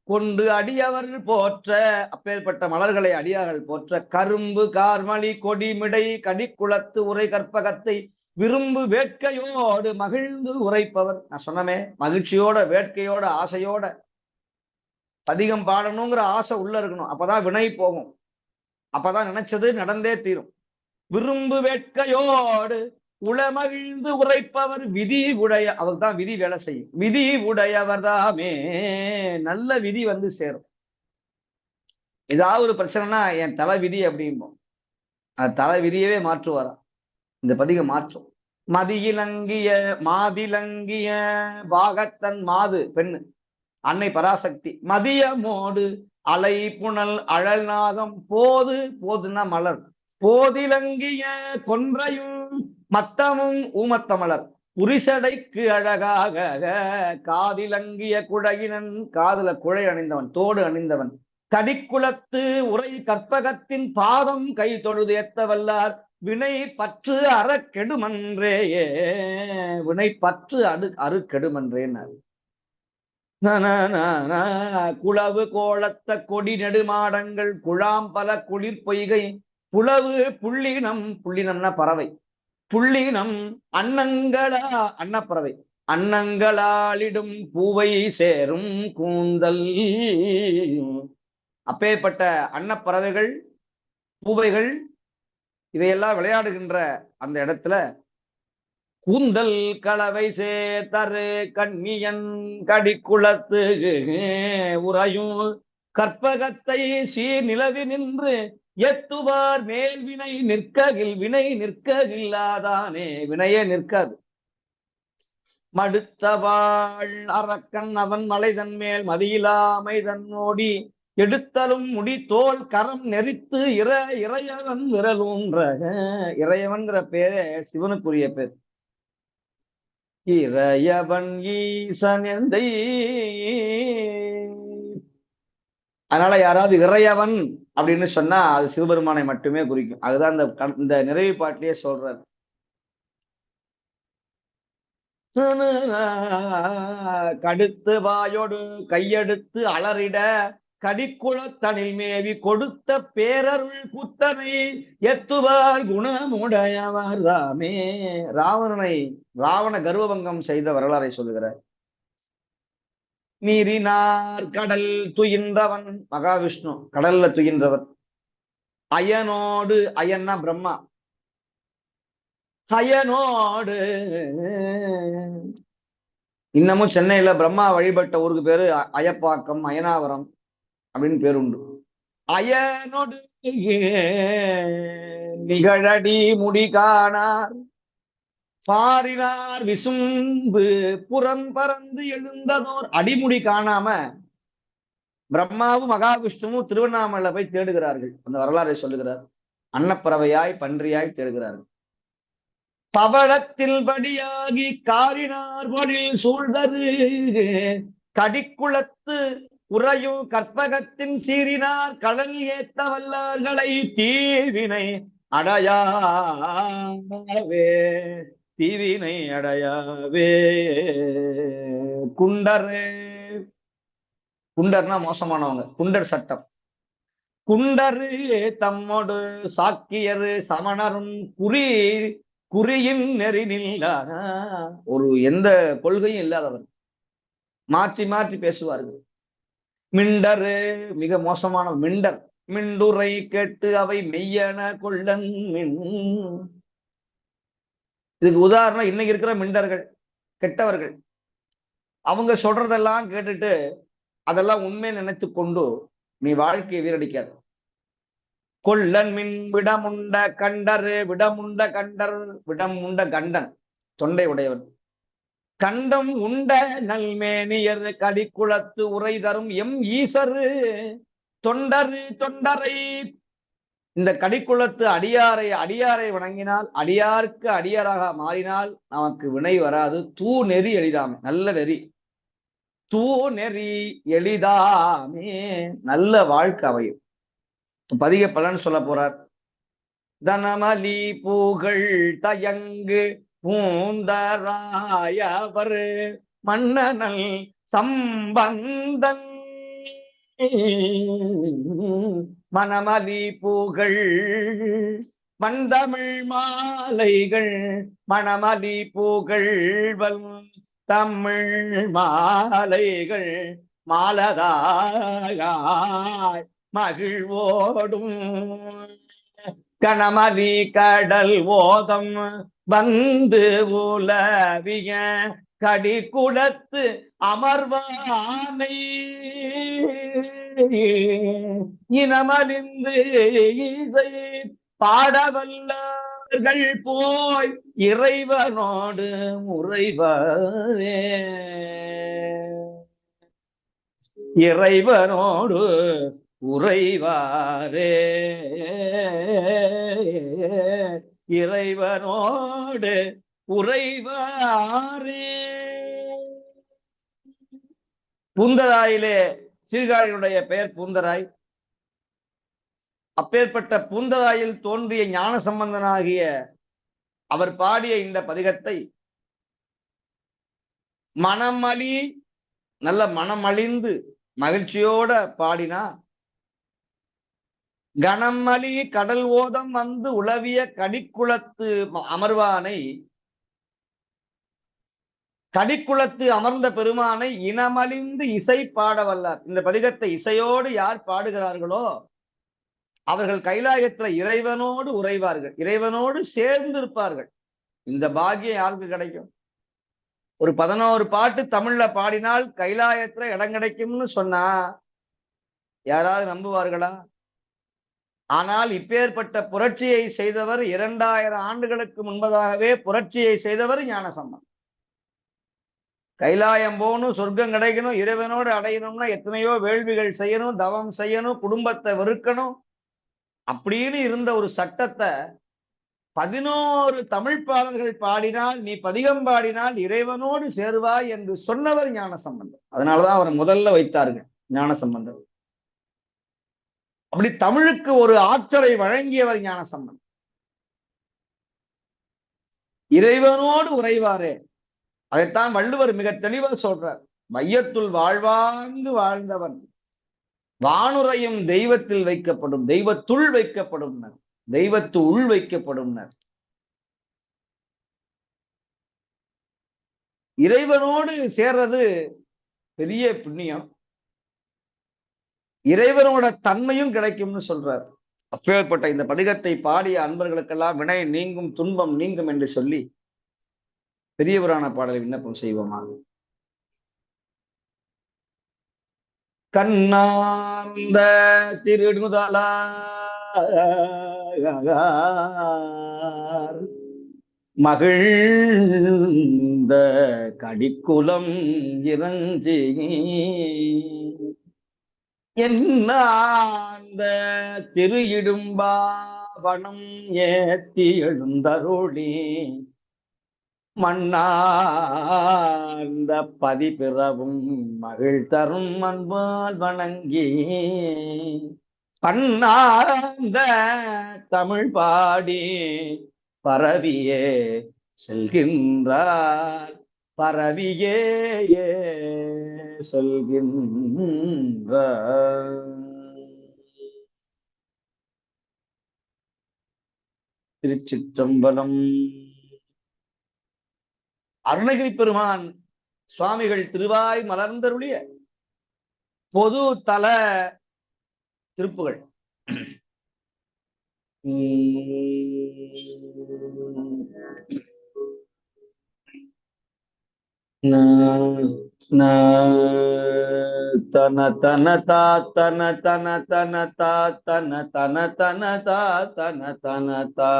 கொண்டு அடியவர் போற்ற, அப்பேற்பட்ட மலர்களை அடியார்கள் போற்ற. கரும்பு கார்மலி கொடிமிடை கடிக்குளத்து உரை கற்பகத்தை விரும்பு வேட்கையோடு மகிழ்ந்து உரைப்பவர். நான் சொன்னமே, மகிழ்ச்சியோட வேட்கையோட ஆசையோட பதிகம் பாடணுங்கிற ஆசை உள்ள இருக்கணும். அப்பதான் வினை போகும், அப்பதான் நினைச்சது நடந்தே தீரும். விரும்பு வேட்கையோடு உளமகிழ்ந்து உரைப்பவர் விதி உடைய, அவர் தான் விதி வேலை செய்யும். விதி உடையவர் தாமே, நல்ல விதி வந்து சேரும். ஏதாவது ஒரு பிரச்சனைனா என் தலை விதி அப்படிம்போம், அது தலை விதியவே மாற்றுவாரா, இந்த பதிகம் மாற்றும். மதியிலங்கிய மாதிலங்கிய பாகத்தன் மாது பெண்ணு அன்னை பராசக்தி. மதியமோடு அலை புனல் அழல் நாகம் போது, போதுன்னா மலர், போதிலங்கிய கொன்றையும் மத்தமும் ஊமத்தமலர் புரிசடைக்கு அழகாக காதிலங்கிய குழகினன், காதுல குழை அணிந்தவன், தோடு அணிந்தவன். கடிக்குளத்து உரை கற்பகத்தின் பாதம் கை தொழுது ஏத்த வல்லார் வினை பற்று அற கெடுமன்றேயே, வினை பற்று அறு கெடுமன்றேன்னாரு. குளவு கோலத்த கொடி நெடுமாடங்கள் குழாம் பல குளிர் பொய்கை புலவு புள்ளினம், புள்ளினம்னா பறவை, புள்ளினம் அன்னங்களா அன்னப்பறவை, அன்னங்களாலிடும் பூவை சேரும் கூந்தல். அப்பேற்பட்ட அன்னப்பறவைகள் பூவைகள் இதையெல்லாம் விளையாடுகின்ற அந்த இடத்துல கூந்தல் கலவை சேர்த்தரு கண்ணியன் கடிக்குளத்து உறையும் கற்பகத்தை சீர் நிலவி நின்று எத்துவார் மேல் வினை நிற்ககில், வினை நிற்ககில்லாதானே, வினையே நிற்காது. மடுத்தவாள் அரக்கன் அவன் மலைதன் மேல் மதியிலாமை தன்னோடி எடுத்தலும் முடி தோல் கரம் நெறித்து இறையவன் விரலூன்ற. இறையவன்கிற பேரே சிவனுக்குரிய பேர். இறையவன் ஈசன் எந்தை. அதனால யாராவது இறையவன் அப்படின்னு சொன்னா அது சிவபெருமானை மட்டுமே குறிக்கும். அதுதான் இந்த நிறைவு பாட்டிலேயே சொல்றார். கடுத்து வாயோடு கையெடுத்து அலறிட கடிக்குளத்தனில் மேவி கொடுத்த பேரருள் புத்தனை எத்துவார் குணமுடையவர் தாமே. ராவண கர்வபங்கம் செய்த வரலாறை சொல்லுகிறார். நீரினார் கடல் துயின்றவன் மகாவிஷ்ணு, கடல்ல துயின்றவர். அயனோடு, அயன்னா பிரம்மா, அயனோடு இன்னமும் சென்னையில பிரம்மா வழிபட்ட ஊருக்கு பேரு அயப்பாக்கம், அயனாவரம் அப்படின்னு பேர் உண்டு. அயனோடு நிகழடி முடி காணார் பாரினார் விசும்பு புறம் பறந்து எழுந்ததோர். அடிமுடி காணாம பிரம்மாவும் மகாவிஷ்ணுவும் திருவண்ணாமலை போய் தேடுகிறார்கள். அந்த வரலாறை சொல்லுகிறார். அன்னப்பறவையாய் பன்றியாய் தேடுகிறார்கள். பவளத்தில் படியாகி காரினார் பொழில் சூழ்தரு கடிக்குளத்து உறையும் கற்பகத்தின் சீரினார் கடல் ஏத்த வல்லார்களை தீவினை அடையாவே, தீவினை அடையாவே. குண்டரு, குண்டர்னா மோசமானவங்க, குண்டர் சட்டம். குண்டரு தம்மோடு சாக்கியரு சமணரும் குறியின் நெறினில்ல, ஒரு எந்த கொள்கையும் இல்லாதவர், மாற்றி மாற்றி பேசுவார்கள். மிண்டரு மிக மோசமான மிண்டர். மிண்டுரை கேட்டு அவை மெய்யன கொள்ளன். இதுக்கு உதாரணம் இன்னைக்கு இருக்கிற மிண்டர்கள், கெட்டவர்கள். அவங்க சொல்றதெல்லாம் கேட்டுட்டு அதெல்லாம் உண்மை நினைத்து கொண்டு நீ வாழ்க்கையை வீரடிக்காது. கொள்ளன் மின் விடமுண்ட கண்டரு, விடமுண்ட கண்டர், விடமுண்ட கண்டன் தொண்டை உடையவன். கண்டம் உண்ட நல்மேனியர் கடிக்குளத்து உரை தரும் எம் ஈசரு தொண்டரை. இந்த கடிக்குளத்து அடியாரை வணங்கினால், அடியாருக்கு அடியாராக மாறினால் நமக்கு வினை வராது. தூ நெறி எளிதாமே, நல்ல நெறி, தூ நெறி எளிதாமே, நல்ல வாழ்க்கை அமையும். பதிக பலன் சொல்ல போறார். தனமலி பூகள் தயங்கு பூந்தராயவர் மன்னனல் சம்பந்தன் மணமலி பூகள் மந்தமிழ் மாலைகள் மணமலி பூகள் தமிழ் மாலைகள் மாலதாய் மகிழ்வோடும் கணமலி கடல் ஓதம் வந்து உலவிய கடிகுளத்து அமர்வானை இனமலிந்து இசை பாடவல்லர்கள் போய் இறைவனோடு உறைவரே இறைவனோடு உறைவாரே இறைவனோடு உறைவாரே. பூந்தராயிலே சீர்காழியுடைய பெயர் பூந்தராய். அப்பேற்பட்ட பூந்தராயில் தோன்றிய ஞான சம்பந்தனாகிய அவர் பாடிய இந்த பதிகத்தை மனமலி நல்ல மனமழிந்து மகிழ்ச்சியோட பாடினா, கணமலி கடல் ஓதம் வந்து உளவிய கடிக்குளத்து அமர்வானை, கடிக்குளத்து அமர்ந்த பெருமானை இனமழிந்து இசை பாட வல்லார். இந்த பதிகத்தை இசையோடு யார் பாடுகிறார்களோ அவர்கள் கைலாயத்துல இறைவனோடு உறைவார்கள், இறைவனோடு சேர்ந்து இருப்பார்கள். இந்த பாக்கியம் யாருக்கு கிடைக்கும்? ஒரு 11 பாட்டு தமிழ்ல பாடினால் கைலாயத்துல இடம் கிடைக்கும்னு சொன்னா யாராவது நம்புவார்களா? ஆனால் இப்பேற்பட்ட புரட்சியை செய்தவர் 2000 ஆண்டுகளுக்கு முன்பதாகவே புரட்சியை செய்தவர் ஞானசம்பந்தர். கைலாயம் போகணும், சொர்க்கம் கிடைக்கணும், இறைவனோடு அடையணும்னா எத்தனையோ வேள்விகள் செய்யணும், தவம் செய்யணும், குடும்பத்தை வெறுக்கணும் அப்படின்னு இருந்த ஒரு சட்டத்தை 11 தமிழ் பாடல்கள் பாடினால், நீ பதிகம் பாடினால் இறைவனோடு சேருவாய் என்று சொன்னவர் ஞானசம்பந்தர். அதனாலதான் அவர் முதல்ல வைத்தார்கள் ஞானசம்பந்தர். அப்படி தமிழுக்கு ஒரு ஆற்றலை வழங்கியவர் ஞானசம்பந்தர். இறைவனோடு உறைவாரே, அதைத்தான் வள்ளுவர் மிக தெளிவா சொல்றார். மையத்துள் வாழ்வாங்கு வாழ்ந்தவன் வானுரையும் தெய்வத்தில் வைக்கப்படும், தெய்வத்துள் வைக்கப்படும், தெய்வத்து உள் வைக்கப்படும். இறைவனோடு சேர்றது பெரிய புண்ணியம், இறைவனோட தன்மையும் கிடைக்கும்னு சொல்றார். அப்பேற்பட்ட இந்த பதிகத்தை பாடிய அன்பர்களுக்கெல்லாம் வினை நீங்கும், துன்பம் நீங்கும் என்று சொல்லி பெரிய புராண பாடலை விண்ணப்பம் செய்வோமாக. கண்ணாந்த திருநுதலார் மகிழ்ந்த கடிக்குலம் இறஞ்சி என்னாந்த திரு இடும்பாவனம் ஏத்தி எழுந்தருளி மன்னார்ந்த பதிபிறவும் மகிழ் தரும் அன்பால் வணங்கி பன்னார்ந்த தமிழ் பாடி பரவியே செல்கின்றார், பரவியே செல்கின்றார். திருச்சிற்றம்பலம். அருணகிரி பெருமான் சுவாமிகள் திருவாய் மலர்ந்தருளிய பொது தல திருப்புகள். தன தன தா தன தன தன தா தன தன தன தா தன தன தா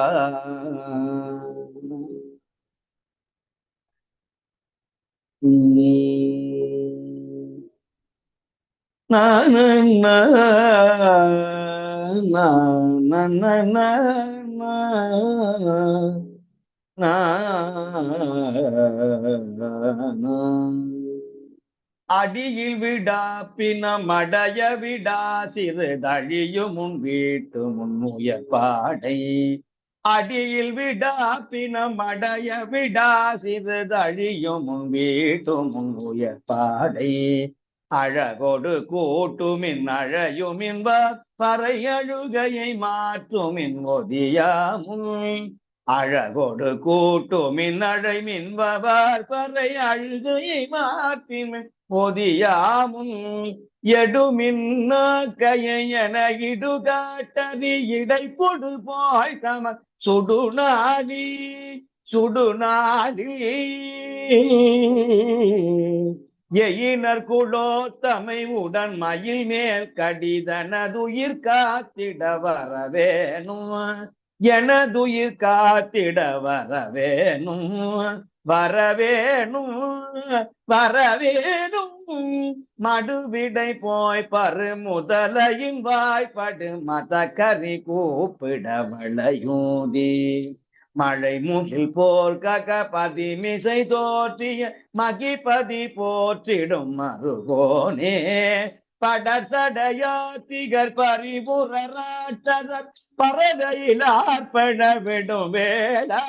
அடியில் விடா பிணமடைய விடா சிறு தழியும் முன் வீட்டு முன்னுயர் பாடை அடியில் விடா பிணம் அடைய விடா சிறுதழியும் முன் வீட்டும் முன் உயர்பாடை அழகோடு கூட்டுமின் அழையுமின் பறை அழுகையை மாற்றுமின் ஒதியாமுன் அழகோடு கூட்டுமின் அழைமின் பறை அழுகையை மாற்றிமின் ஒதியாமுன் எடுமின்கையை என இடுகாட்டதி இடை பொடு போய் தம சுடுநாடி எயினர் குலோத்தமை உடன் மயில் மேல் கடிதனதுயிர் காத்திட வரவேணும் எனதுயிர் காத்திட வரவேணும் வரவேணும் வரவேணும் மடுவிடை போய் பரு முதலையின் வாய்ப்படு மத கறி கூப்பிட வளையூதி மழை முகில் போர் கக பதிமிசை தோற்றிய மகிபதி போற்றிடும் மருகோனே படசடையாத்திகர் பரிபுரராட்டத பரதையில் ஆர்ப்பண விடும் வேளா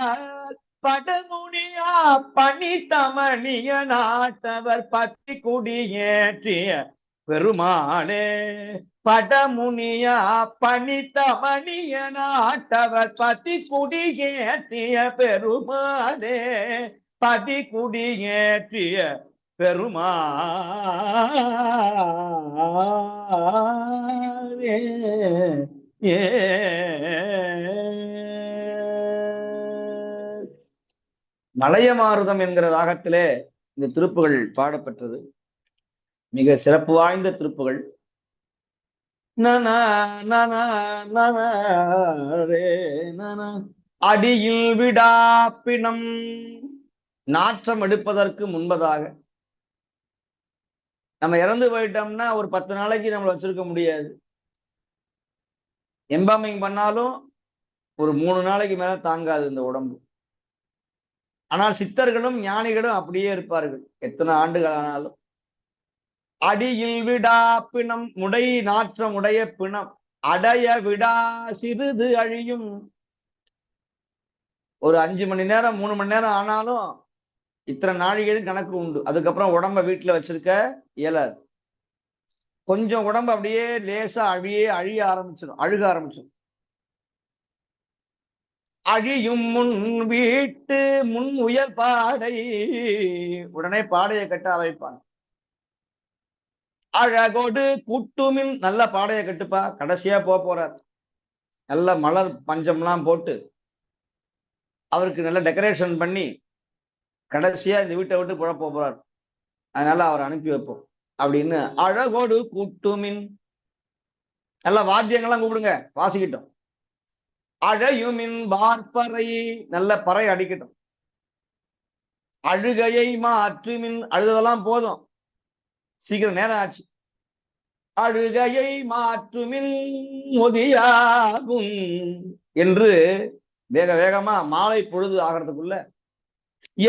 படமுனியா பணித்தமணிய நாட்டவர் பத்தி குடியேற்றிய பெருமாளே படமுனியா பணித்தமணிய நாட்டவர் பத்தி குடியேற்றிய பெருமாளே பதி குடியேற்றிய பெருமாளே ஏ மலையமாருதம் என்கிற ராகத்திலே இந்த திருப்புகள் பாடப்பெற்றது. மிக சிறப்பு வாய்ந்த திருப்புகள். அடியில் விடாப்பினம் நாற்றம் எடுப்பதற்கு முன்பதாக நம்ம இறந்து போயிட்டோம்னா ஒரு 10 நாளைக்கு நம்மளை வச்சிருக்க முடியாது. எம்பாமிங் பண்ணாலும் ஒரு 3 நாளைக்கு மேல தாங்காது இந்த உடம்பு. ஆனால் சித்தர்களும் ஞானிகளும் அப்படியே இருப்பார்கள் எத்தனை ஆண்டுகள் ஆனாலும். அடியில் விடா பிணம் முடை நாற்றம் உடைய பிணம் அடைய விடா சிறிது அழியும். ஒரு 5 மணி நேரம் 3 மணி நேரம் ஆனாலும் இத்தனை நாழிகையும் கணக்கு உண்டு. அதுக்கப்புறம் உடம்ப வீட்டுல வச்சிருக்க இயலாது. கொஞ்சம் உடம்பு அப்படியே லேசா அழிய ஆரம்பிச்சிடும், அழுக ஆரம்பிச்சிடும். அழியும் முன் வீட்டு முன் உயர் பாடை உடனே பாடையை கட்ட ஆரம்பிப்பாங்க. அழகோடு கூட்டுமின் நல்ல பாடையை கட்டுப்பா, கடைசியா போறார். நல்ல மலர் பஞ்சம்லாம் போட்டு அவருக்கு நல்ல டெக்கரேஷன் பண்ணி கடைசியா இந்த வீட்டை விட்டு போறார். அதனால அவர் அனுப்பி வைப்போம் அப்படின்னு அழகோடு கூட்டுமின் நல்ல வாத்தியங்கள்லாம் கூப்பிடுங்க, வாசிக்கிட்டோம். அழையுமின் வார்பறை நல்ல பறை அடிக்கட்டும். அழுகையை மாற்றுமின் அழுதெல்லாம் போதும், சீக்கிரம் நேரம் ஆச்சு. அழுகையை மாற்றுமின் முதியாகும் என்று வேக வேகமா மாலை பொழுது ஆகிறதுக்குள்ள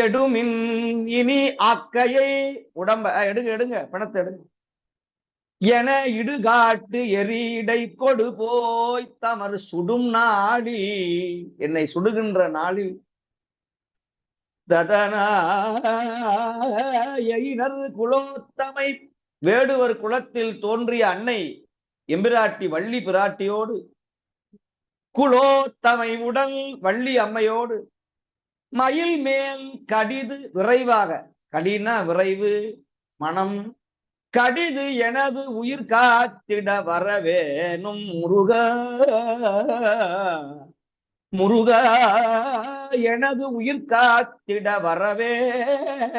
எடுமின் இனி ஆக்கையை உடம்ப எடுங்க பிணத்தை எடுங்க என இடுகாட்டு எரிடை கொடு போய் தமர் சுடும் நாடி என்னை சுடுகின்ற நாளில் ததனாயினர் குலோத்தமை வேடுவர் குலத்தில் தோன்றிய அன்னை எம்பிராட்டி வள்ளி பிராட்டியோடு குலோத்தமை உடல் வள்ளி அம்மையோடு மயில் மேல் கடிது விரைவாக, கடினா விரைவு மனம், கடிது எனது உயிர் காத்திட வரவேனும் முருகா முருகா எனது உயிர் காத்திட வரவேனும்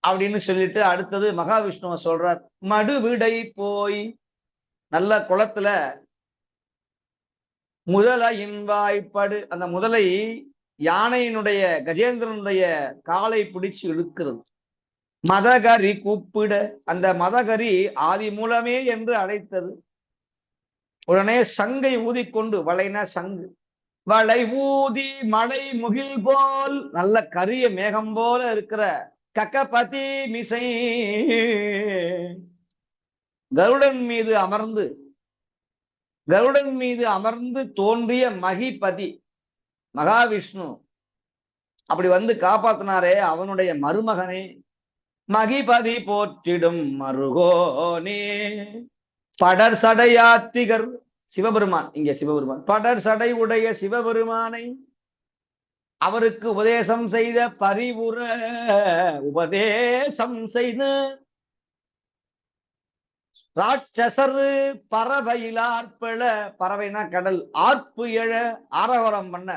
அப்படின்னு சொல்லிட்டு அடுத்தது மகாவிஷ்ணுவ சொல்றார். மடுவிடை போய் நல்ல குளத்துல முதலையின் வாய்ப்படு, அந்த முதலை யானையினுடைய கஜேந்திரனுடைய காலை பிடிச்சு இழுக்கிறது. மதகரி கூப்பிட அந்த மதகரி ஆதி மூலமே என்று அழைத்தது. உடனே சங்கை ஊதிக்கொண்டு, வளைனா சங்கு, வளை ஊதி மழை முகில் போல் நல்ல கரிய மேகம் போல இருக்கிற கக்கபதி மிசை கருடன் மீது அமர்ந்து கருடன் மீது அமர்ந்து தோன்றிய மகிபதி மகாவிஷ்ணு அப்படி வந்து காப்பாத்தினாரே, அவனுடைய மருமகனே மகிபதி போற்றிடும் மருகோனே. படர் சடையாத்திகர் சிவபெருமான், இங்கே சிவபெருமான் படர் சடை உடைய சிவபெருமானை அவருக்கு உபதேசம் செய்த பரிவுர உபதேசம் செய்து ராட்சசர் பறவையில் ஆர்ப்பெழ, பறவைனா கடல், ஆர்ப்பு எழ ஆரவாரம் பண்ண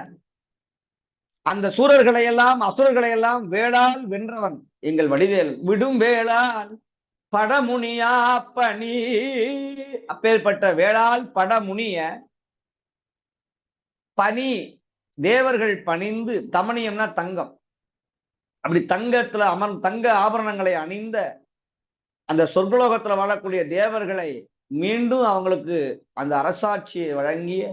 அந்த சூரர்களை எல்லாம் அசுரர்களை எல்லாம் வேளால் வென்றவன் எங்கள் வடிவேல். விடும் வேளால் படமுனியா பணி, அப்பேற்பட்ட வேளால் படமுனிய பணி தேவர்கள் பணிந்து, தமணியம்னா தங்கம், அப்படி தங்கத்துல தங்க ஆபரணங்களை அணிந்த அந்த சொர்க்கலோகத்துல வாழக்கூடிய தேவர்களை மீண்டும் அவங்களுக்கு அந்த அரசாட்சியை வழங்கிய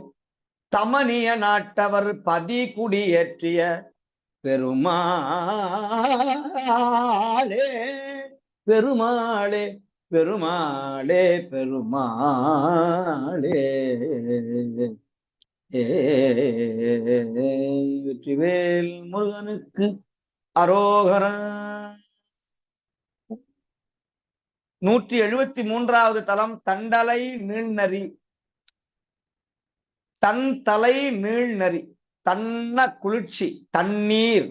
தமணிய நாட்டவர் பதி குடியேற்றிய பெருமாளே பெருமாளே பெருமாளே பெருமாளே. வெற்றிவேல் முருகனுக்கு அரோகரா. 173வது தலம் தண்டலை நீழ்நரி. தன் தலை நீழ்நரி, தன்ன குளிர்ச்சி, தண்ணீர்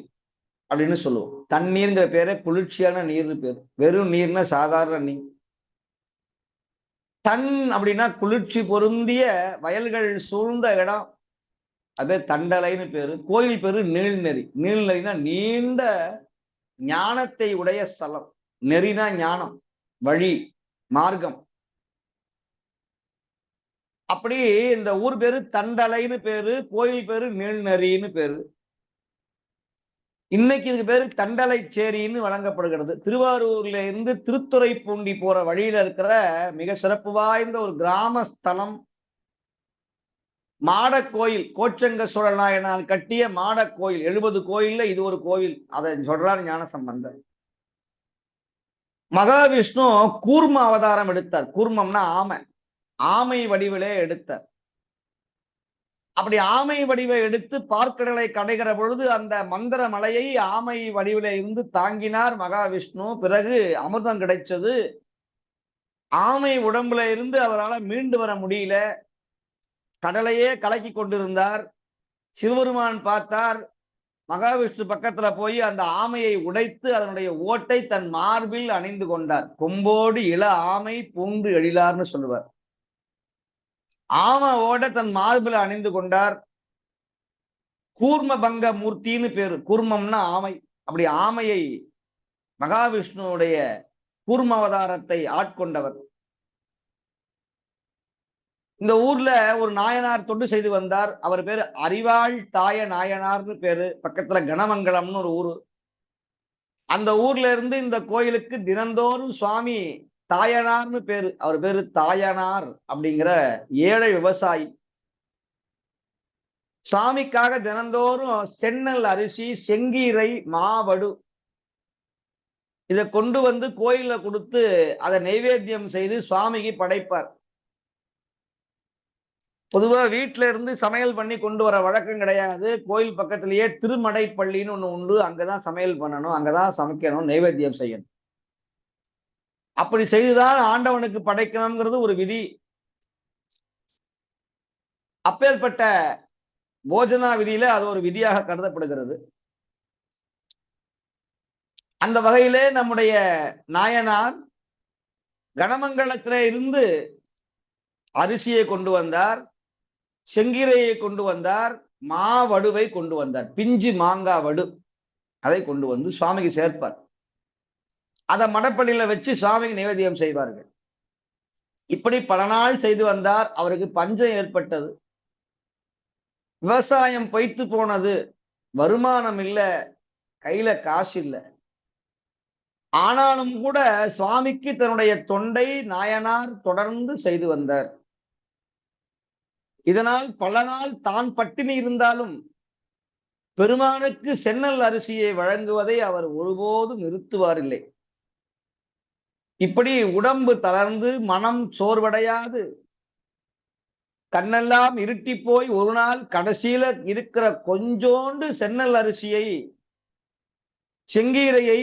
அப்படின்னு சொல்லுவோம். தண்ணீர்ங்கிற பேரை குளிர்ச்சியான நீர்னு பேரு. வெறும் நீர்னா சாதாரண நீர். தன் அப்படின்னா குளிர்ச்சி பொருந்திய வயல்கள் சூழ்ந்த இடம், அது தண்டலைன்னு பேரு. கோயில் பேரு நீழ்நெறி. நீழ்நெறினா நீண்ட ஞானத்தை உடைய ஸ்தலம். நெறினா ஞானம், வழி, மார்க்கம். அப்படி இந்த ஊர் பேரு தண்டலைன்னு பேரு, கோயில் பேரு நீழ்நெறின்னு பேரு. இன்னைக்கு இதுக்கு பேரு தண்டலை சேரின்னு வழங்கப்படுகிறது. திருவாரூர்ல இருந்து திருத்துறைப்பூண்டி போற வழியில இருக்கிற மிக சிறப்பு வாய்ந்த ஒரு கிராம ஸ்தலம் மாடக்கோயில். கோச்சங்க சோழ நாயனார் கட்டிய மாடக்கோயில். 70 கோயில்ல இது ஒரு கோயில். அதை சொல்றாரு ஞானசம்பந்தர். மகாவிஷ்ணு கூர்ம அவதாரம் எடுத்தார். கூர்மம்னா ஆமை, ஆமை வடிவிலே எடுத்தார். அப்படி ஆமை வடிவை எடுத்து பார்க்கடலை கடைகிற பொழுது அந்த மந்திர மலையை ஆமை வடிவில இருந்து தாங்கினார் மகாவிஷ்ணு. பிறகு அமிர்தம் கிடைச்சது. ஆமை உடம்புல இருந்து அவரால் மீண்டு வர முடியல. கடலையே கலக்கி கொண்டிருந்தார். சிவபெருமான் பார்த்தார். மகாவிஷ்ணு பக்கத்துல போய் அந்த ஆமையை உடைத்து அதனுடைய ஓட்டை தன் மார்பில் அணிந்து கொண்டார். கொம்போடு இள ஆமை பூண்டு எழிலார்னு சொல்லுவார். ஆமை ஓட தன் மார்பில் அணிந்து கொண்டார். கூர்ம பங்க மூர்த்தின்னு பேரு. கூர்மம்னா ஆமை. அப்படி ஆமையை மகாவிஷ்ணுவுடைய கூர்ம அவதாரத்தை ஆட்கொண்டவர். இந்த ஊர்ல ஒரு நாயனார் தொண்டு செய்து வந்தார். அவர் பேரு அறிவாள் தாய நாயனார்னு பேரு. பக்கத்துல கணமங்கலம்னு ஒரு ஊரு. அந்த ஊர்ல இருந்து இந்த கோயிலுக்கு தினந்தோறும் சுவாமி தாயனார்னு பேரு. அவர் பேரு தாயனார் அப்படிங்கிற ஏழை விவசாயி. சுவாமிக்காக தினந்தோறும் சென்னல் அரிசி, செங்கீரை, மாவடு இதை கொண்டு வந்து கோயில்ல கொடுத்து அதை நைவேத்தியம் செய்து சுவாமிக்கு படைப்பார். பொதுவா வீட்டுல இருந்து சமையல் பண்ணி கொண்டு வர வழக்கம் கிடையாது. கோயில் பக்கத்திலேயே திருமடை பள்ளின்னு ஒண்ணு உண்டு. அங்கதான் சமையல் பண்ணணும், அங்கதான் சமைக்கணும், நைவேத்தியம் செய்யணும். அப்படி செய்துதான் ஆண்டவனுக்கு படைக்கணுங்கிறது ஒரு விதி. அப்பேற்பட்ட போஜனா விதியில அது ஒரு விதியாக கருதப்படுகிறது. அந்த வகையிலே நம்முடைய நாயனார் கணமங்கலத்திலே இருந்து அரிசியை கொண்டு வந்தார், செங்கீரையை கொண்டு வந்தார், மாவடுவை கொண்டு வந்தார். பிஞ்சு மாங்காய் வடு அதை கொண்டு வந்து சுவாமிக்கு சேர்ப்பார். அதை மடப்பள்ளியில வச்சு சுவாமிக்கு நைவேத்தியம் செய்வார்கள். இப்படி பல நாள் செய்து வந்தார். அவருக்கு பஞ்சம் ஏற்பட்டது. விவசாயம் பொய்த்து போனது. வருமானம் இல்லை, கையில காசு இல்லை. ஆனாலும் கூட சுவாமிக்கு தன்னுடைய தொண்டை நாயனார் தொடர்ந்து செய்து வந்தார். இதனால் பல நாள் தான் பட்டினி இருந்தாலும் பெருமானுக்கு சென்னல் அரிசியை வழங்குவதை அவர் ஒருபோதும் நிறுத்துவாரில்லை. இப்படி உடம்பு தளர்ந்து மனம் சோர்வடையாது கண்ணெல்லாம் இருட்டி போய் ஒரு நாள் கடைசியில இருக்கிற கொஞ்சோண்டு சென்னல் அரிசியை, செங்கீரையை,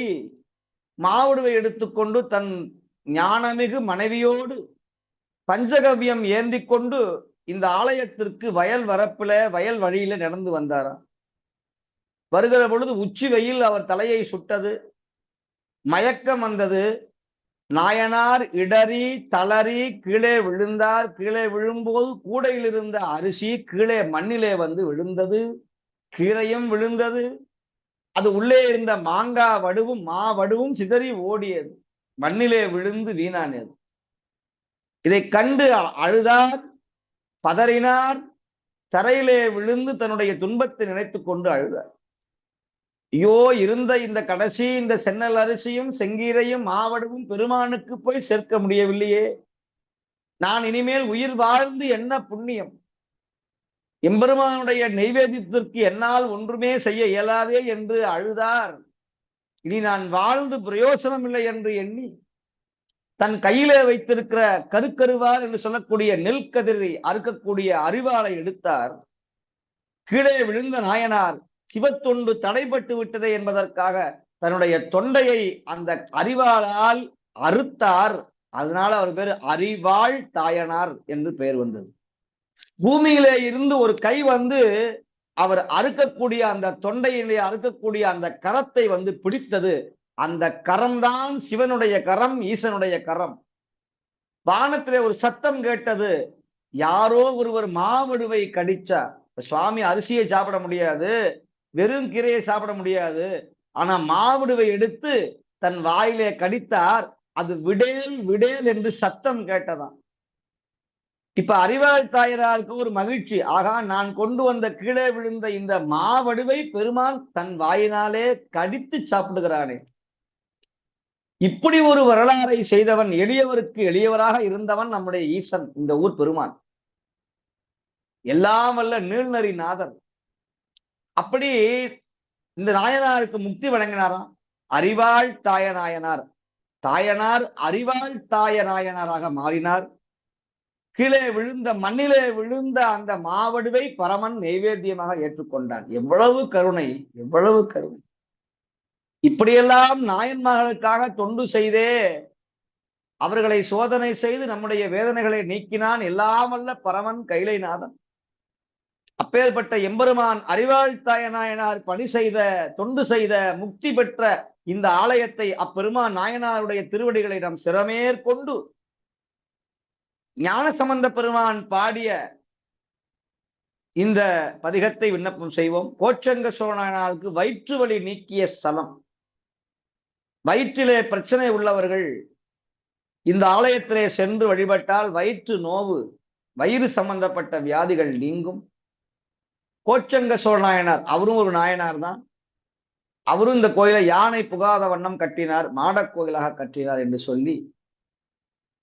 மாவுடுவை எடுத்துக்கொண்டு தன் ஞானமிகு மனைவியோடு பஞ்சகவ்யம் ஏந்தி கொண்டு இந்த ஆலயத்திற்கு வயல் வரப்புல வயல் வழியில நடந்து வந்தாராம். வருகிற பொழுது உச்சி வெயில் அவர் தலையை சுட்டது, மயக்கம் வந்தது. நாயனார் இடறி தளறி கீழே விழுந்தார். கீழே விழும்போது கூடையில் இருந்த அரிசி கீழே மண்ணிலே வந்து விழுந்தது, கீரையும் விழுந்தது. அது உள்ளே இருந்த மாங்காய் வடுவும் வடுவும் சிதறி ஓடியது, மண்ணிலே விழுந்து வீணானது. இதை கண்டு அழுதார், பதறினார், தரையிலே விழுந்து தன்னுடைய துன்பத்தை நினைத்துக் கொண்டு அழுதார். ஐயோ, இருந்த இந்த கடைசி இந்த சென்னல் அரிசியும் செங்கீரையும் மாவடுவும் பெருமானுக்கு போய் சேர்க்க முடியவில்லையே, நான் இனிமேல் உயிர் வாழ்ந்து என்ன புண்ணியம், எம்பெருமானுடைய நெய்வேத்தியத்திற்கு என்னால் ஒன்றுமே செய்ய இயலாதே என்று அழுதார். இனி நான் வாழ்ந்து பிரயோசனம் இல்லை என்று எண்ணி தன் கையிலே வைத்திருக்கிற கருக்கருவார் என்று சொல்லக்கூடிய நெல் கதிரை அறுக்கக்கூடிய அரிவாளை எடுத்தார். கீழே விழுந்த நாயனார் சிவத்தொண்டு தடைபட்டு விட்டதே என்பதற்காக தன்னுடைய தொண்டையை அந்த அரிவாளால் அறுத்தார். அதனால அவர் பேரு அரிவாள் தாயனார் என்று பெயர் வந்தது. பூமியிலே இருந்து ஒரு கை வந்து அவர் அறுக்கக்கூடிய அந்த தொண்டையிலே அறுக்கக்கூடிய அந்த கரத்தை வந்து பிடித்தது. அந்த கரம்தான் சிவனுடைய கரம், ஈசனுடைய கரம். வானத்திலே ஒரு சத்தம் கேட்டது. யாரோ ஒருவர் மாவடுவை கடிச்சா. சுவாமி அரிசியை சாப்பிட முடியாது, வெறும் கீரையை சாப்பிட முடியாது, ஆனா மாவடுவை எடுத்து தன் வாயிலே கடித்தார். அது விடேல் விடேல் என்று சத்தம் கேட்டதாம். இப்ப அரிவாள் தாயனாருக்கு ஒரு மகிழ்ச்சி. ஆகா, நான் கொண்டு வந்த கீழே விழுந்த இந்த மாவடுவை பெருமான் தன் வாயினாலே கடித்து சாப்பிடுகிறானே. இப்படி ஒரு வரலாறை செய்தவன், எளியவருக்கு எளியவராக இருந்தவன் நம்முடைய ஈசன், இந்த ஊர் பெருமான், எல்லாம் வல்ல நீள்நறி நாதன். அப்படி இந்த நாயனாருக்கு முக்தி வழங்கினாராம். அரிவாள் தாய நாயனார். தாயனார் அரிவாள் தாய நாயனாராக மாறினார். கீழே விழுந்த மண்ணிலே விழுந்த அந்த மாவடுவை பரமன் நைவேத்தியமாக ஏற்றுக்கொண்டான். எவ்வளவு கருணை, எவ்வளவு கருணை! இப்படியெல்லாம் நாயன்மார்களுக்காக தொண்டு செய்தே அவர்களை சோதனை செய்து நம்முடைய வேதனைகளை நீக்கினான் எல்லாம் வல்ல பரமன் கைலைநாதன். அப்பேற்பட்ட எம்பெருமான் அரிவாள் தாய நாயனார் பணி செய்த, தொண்டு செய்த, முக்தி பெற்ற இந்த ஆலயத்தை அப்பெருமான் நாயனாருடைய திருவடிகளை நாம் சிரமேற்கொண்டு ஞானசம்பந்த பெருமான் பாடிய இந்த பதிகத்தை விண்ணப்பம் செய்வோம். கோச்சங்க சோழனாருக்கு வயிற்று வலி நீக்கிய ஸ்தலம். வயிற்றிலே பிரச்சனை உள்ளவர்கள் இந்த ஆலயத்திலே சென்று வழிபட்டால் வயிற்று நோவு, வயிறு சம்பந்தப்பட்ட வியாதிகள் நீங்கும். கோச்சங்க சோழ நாயனார், அவரும் ஒரு நாயனார் தான். அவரும் இந்த கோயிலை யானை புகாத வண்ணம் கட்டினார், மாடக் கோயிலாக கட்டினார் என்று சொல்லி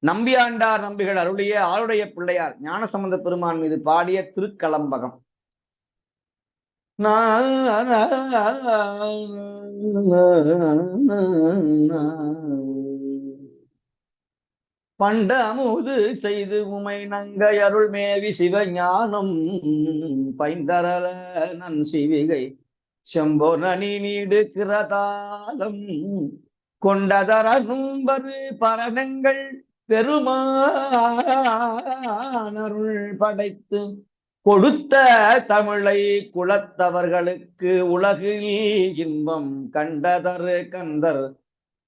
நம்பியாண்டார் நம்பிகள் அருளிய ஆளுடைய பிள்ளையார் ஞானசம்பந்த பெருமான் மீது பாடிய திருக்கலம்பகம். பண்டமுது செய்து உமை நங்கை அருள் மேவி சிவஞானம் பைந்தரல நன் சிவிகை செம்பொனி நீடு கிரதாலம் கொண்டதரனும்பரு பரணங்கள் பெருமானருள் படைத்து கொடுத்த தமிழை குலத்தவர்களுக்கு உலகில் இன்பம் கண்டதரு கந்தர்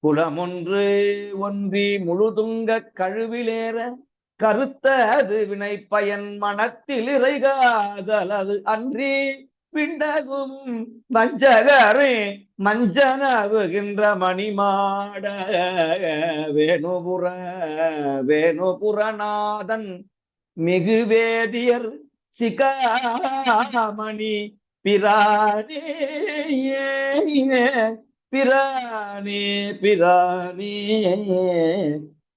குலமொன்று ஒன்றி முழுதுங்க கழுவிலேற கருத்த அது வினை பயன் மனத்தில் இறைகாதலது அன்றி பிண்டகும் மஞ்சகரே மஞ்சனவுகின்ற மணிமாட வேணுபுரநாதன் மிகு வேதியர் சிகாமணி பிரானே பிரானே பிரானே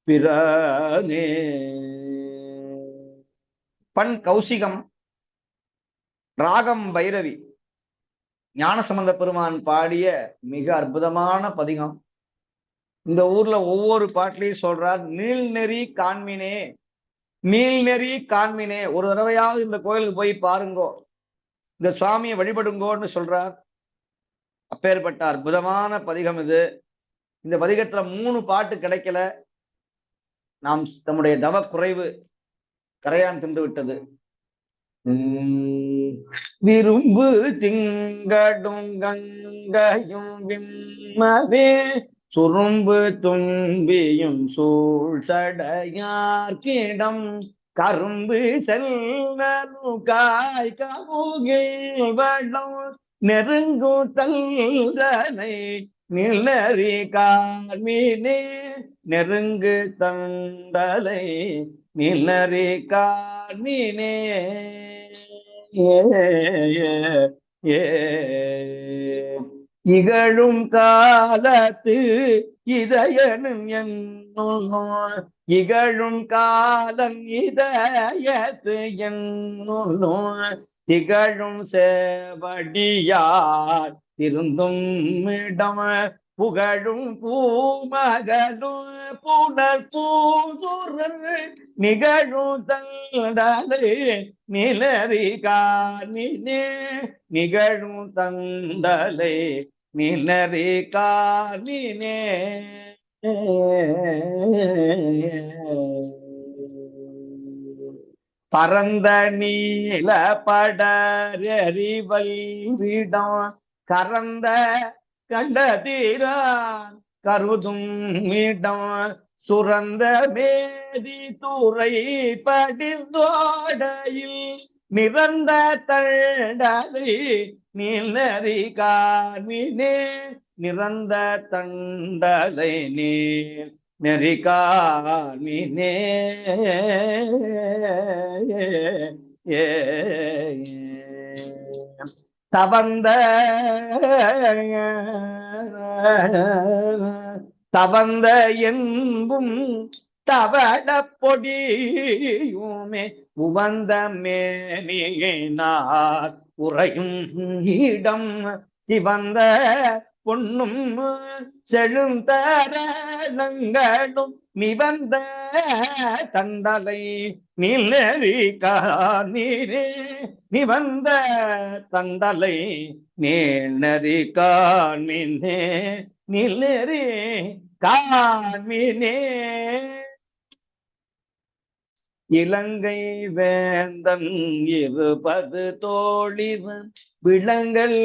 பிரானே. பண் கௌசிகம், ராகம் பைரவி. ஞானசம்பந்த பெருமான் பாடிய மிக அற்புதமான பதிகம். இந்த ஊர்ல ஒவ்வொரு பாட்டிலையும் சொல்றார், நீள்நெறி காண்மினே, நீள்நெறி காண்மினே. ஒரு தடவையாவது இந்த கோயிலுக்கு போய் பாருங்கோ, இந்த சுவாமியை வழிபடுங்கோன்னு சொல்றார். அப்பேற்பட்ட அற்புதமான பதிகம் இது. இந்த பதிகத்துல 3 பாட்டு கிடைக்கல. நம்முடைய தவ குறைவு கரையான் தின்று விட்டது. விரும்பு திங்கடும் கங்கையும் விம்மவே சுரும்பு தும்பியும் சூழ் சடையார்க்கிடம் கரும்பு செல்லனு காய் கமுகில் வளம் நெருங்கும் தல்தனை நிலரி கார்மீனே நெருங்கு தண்டலை நிலரி கார்மீனே. இகழும் காலத்து இதயனும் என்னும் இகழும் காலம் இதயத்து என்னும் திகழும் சேவடியார் திருந்தும் இடம் புகழும் பூமகளும் புனர் பூசுரன் நிகழும் தண்டலை நிலரி கார்மினே நிகழும் தண்டலை நிலரி கார்மினே. பரந்த நீல படரிவல்விடம் கரந்த கண்டதீரான் கருதும் இடம் சுரந்த மேதி துறை படிந்தோடையில் நிறந்த தண்டலை நிலரி கார்மினே நிறந்த தண்டலை நீர் நெறி கார்மினே. தவந்த தவந்த என்பும் தவள பொடியுமே உவந்த மேனியினார் உறையும் இடம் சிவந்த பொன்னும் செழுந்தரணங்களும் நிவந்த தண்டலை நிலரி கார்மினே நிவந்த தண்டலை நீலரி கார்மினே நிலரி கார்மினே. இலங்கை வேந்தன் 20 தோழிவன் விலங்கள்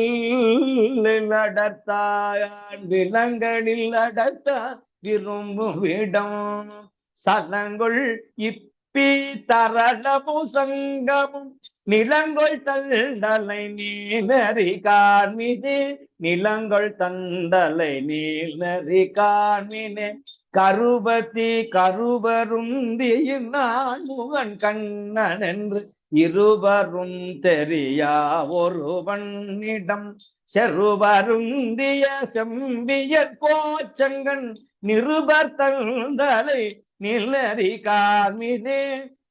அடர்த்தான் விலங்களில் அடர்த்தான் விரும்பும் இடம் சலங்குள் இப்பி தரளமும் சங்கமும் நிலங்கொள் தண்டலை நீலரி கார்மினே நிலங்கொள் தண்டலை நீலரி கார்மினே. கருபதி கருவருந்தியின் நான் முகன் கண்ணன் என்று இருவரும் தெரியா ஒருவனிடம் செருவருந்திய செம்பியற் கோச்சங்கன் நிருபர் தந்தலை நிலரி கார்மினே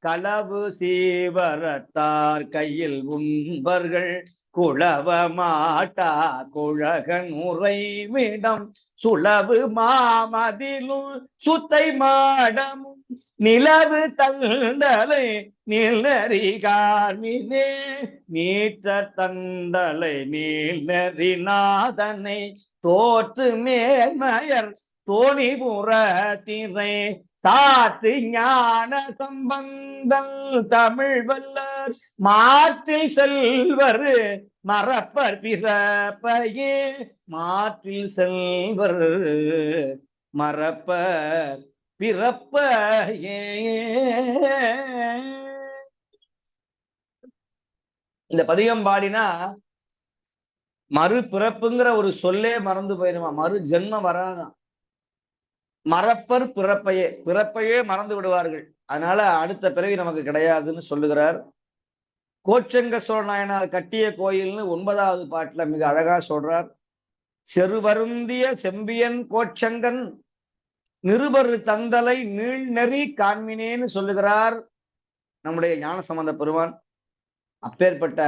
களவு சீவரத்தார் கையில் உண்பர்கள் குளவ மாட்டா குழகன் உறைவிடம் சுளவு மாமதிலும் சுத்தை மாடமும் நிலவு தண்டலை நிலரி கார்மினே நீற்ற தண்டலை நீலரி நாதனை தோற்று மேன்மயர் தோணிபுற திரை சாத்து ஞான சம்பந்தம் தமிழ் வல்லர் மாற்றில் செல்வர் மறப்பர் பிறப்பையே மாற்றில் செல்வர் மறப்பர் பிறப்பையே. இந்த பதிகம் பாடினா மறுபிறப்புங்கிற ஒரு சொல்லே மறந்து போயிருமா, மறு ஜென்மம் வராதான். மறப்பர் பிறப்பையே பிறப்பையே மறந்து விடுவார்கள். அதனால அடுத்த பிறவி நமக்கு கிடையாதுன்னு சொல்லுகிறார். கோச்சங்க சோழ நாயனார் கட்டிய கோயில்னு 9வது பாட்டுல மிக அழகா சொல்றார். செருவருந்திய செம்பியன் கோச்சங்கன் நிருபர் தந்தலை நீள்நெறி காண்மினேன்னு சொல்லுகிறார் நம்முடைய ஞானசம்பந்த பெருமான். அப்பேற்பட்ட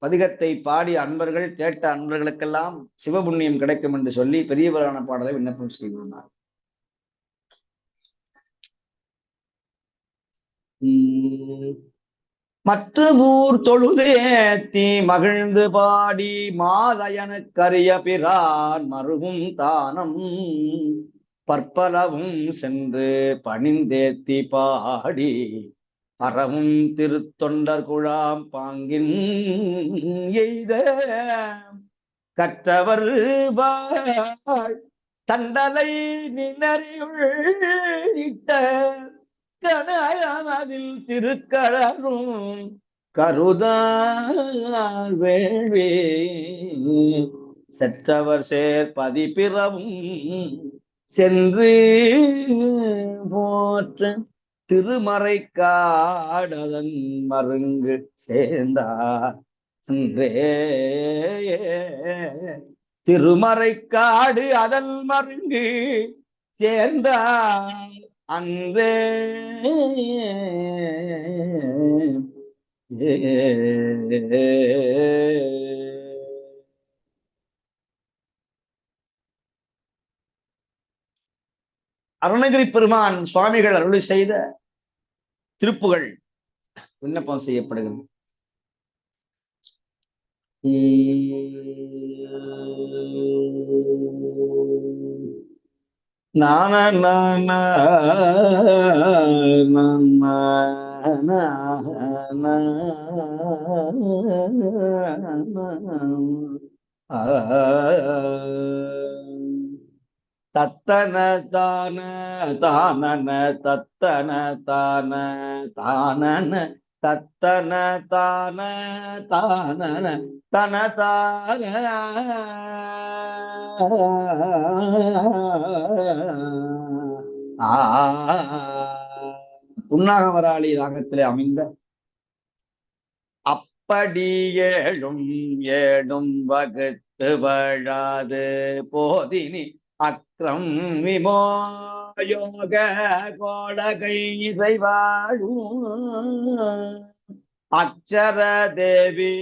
பதிகத்தை பாடிய அன்பர்கள் கேட்ட அன்பர்களுக்கெல்லாம் சிவபுண்ணியம் கிடைக்கும் என்று சொல்லி பெரிய புராண பாடலை விண்ணப்பம் செய்துள்ளார். மற்ற ஊர் தொழுதேத்தி மகிழ்ந்து பாடி மாதயனுக்கரிய பிரான் மருகும் தானம் பற்பலவும் சென்று பணிந்தேத்தி பாடி அறவும் திருத்தொண்டர் குழாம் பாங்கின் எய்த கற்றவர் தண்டலை நின்னறியுள் இட்ட கனதில் திருக்கடலும் கருதார் வேள்வி செற்றவர் சேர்பதி பிறவும் சென்று போற்ற திருமறைக்காடதன் மருங்கு சேர்ந்தார் அன்றே. திருமறைக்காடு அதன் மருங்கு சேர்ந்தார் அன்றே. அருணகிரி பெருமான் சுவாமிகள் அருளி செய்த திருப்புகள் விண்ணப்பம் செய்யப்படுகிறது. தத்தன தான தானன தத்தன தான தானன தத்தன தான தானன தன தான புன்னாகவராளி ராகத்திலே அமைந்த அப்படி ஏழும் ஏழும் வகுத்து வழாது போதினி அக்ரம் விமோயோக கோடகை இசைவாழும் அக்ஷர தேவி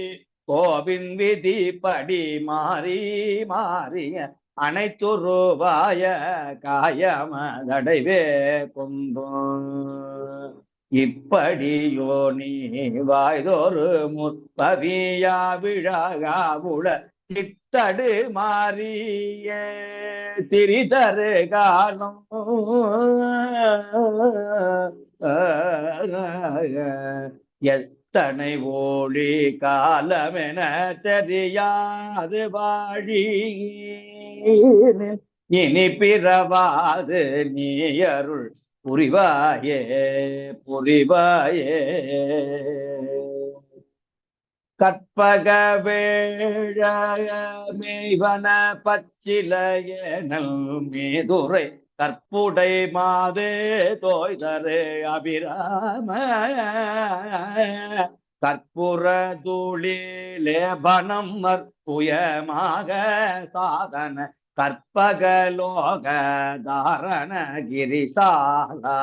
கோவின் விதி படி மாறி மாறிய அனைத்துருவாய காயமதடைவே கொண்டோம் இப்படியோ நீ வாய்தொரு முற்பவியா விழாவுள இத்தடு மாறிய திரிதரு காலம் எத்தனை ஓழி காலமென தெரியாது வாழி இனி பிறவாது நீ அருள் புரிவாயே புரிவாயே. கற்பக வேழமேவன பச்சிலையனல் மீதுரை கற்புடை மாதே தோய்தரு அபிராம கற்புர தூளிலேபனம் மற்புயமாக சாதன கற்பகலோக தாரண கிரிசாலா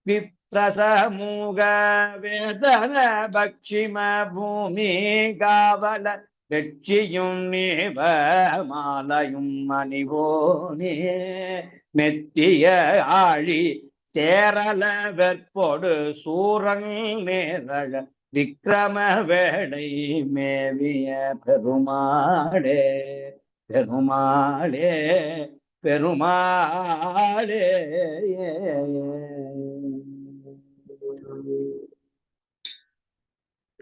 விப்ரசமூக வேதன பக்ஷிம பூமி காவல வெற்றியும் நீவ மாலையும் அணிவோனே மெத்திய ஆழி சேரல வெற்பொடு சூரன் நேரழ விக்கிரம வேடை மேவிய பெருமாளே பெருமாளே பெருமாளே.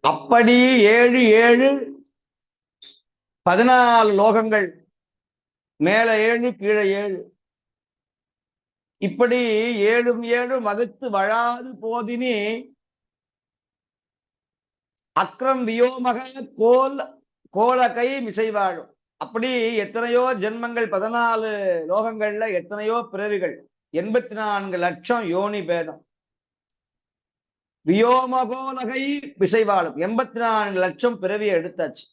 அப்படி 7 7 14 லோகங்கள், மேல 7 கீழே 7, இப்படி 7 7 வகுத்து வழாது போதினி அக்ரம் வியோமக கோலகை மிசைவாழும். அப்படி எத்தனையோ ஜென்மங்கள், 14 லோகங்கள்ல எத்தனையோ பிறவிகள், 84 லட்சம் யோனி பேதம். வியோமகோலகை விசைவாழும் 84 லட்சம் பிறவியை எடுத்தாச்சு.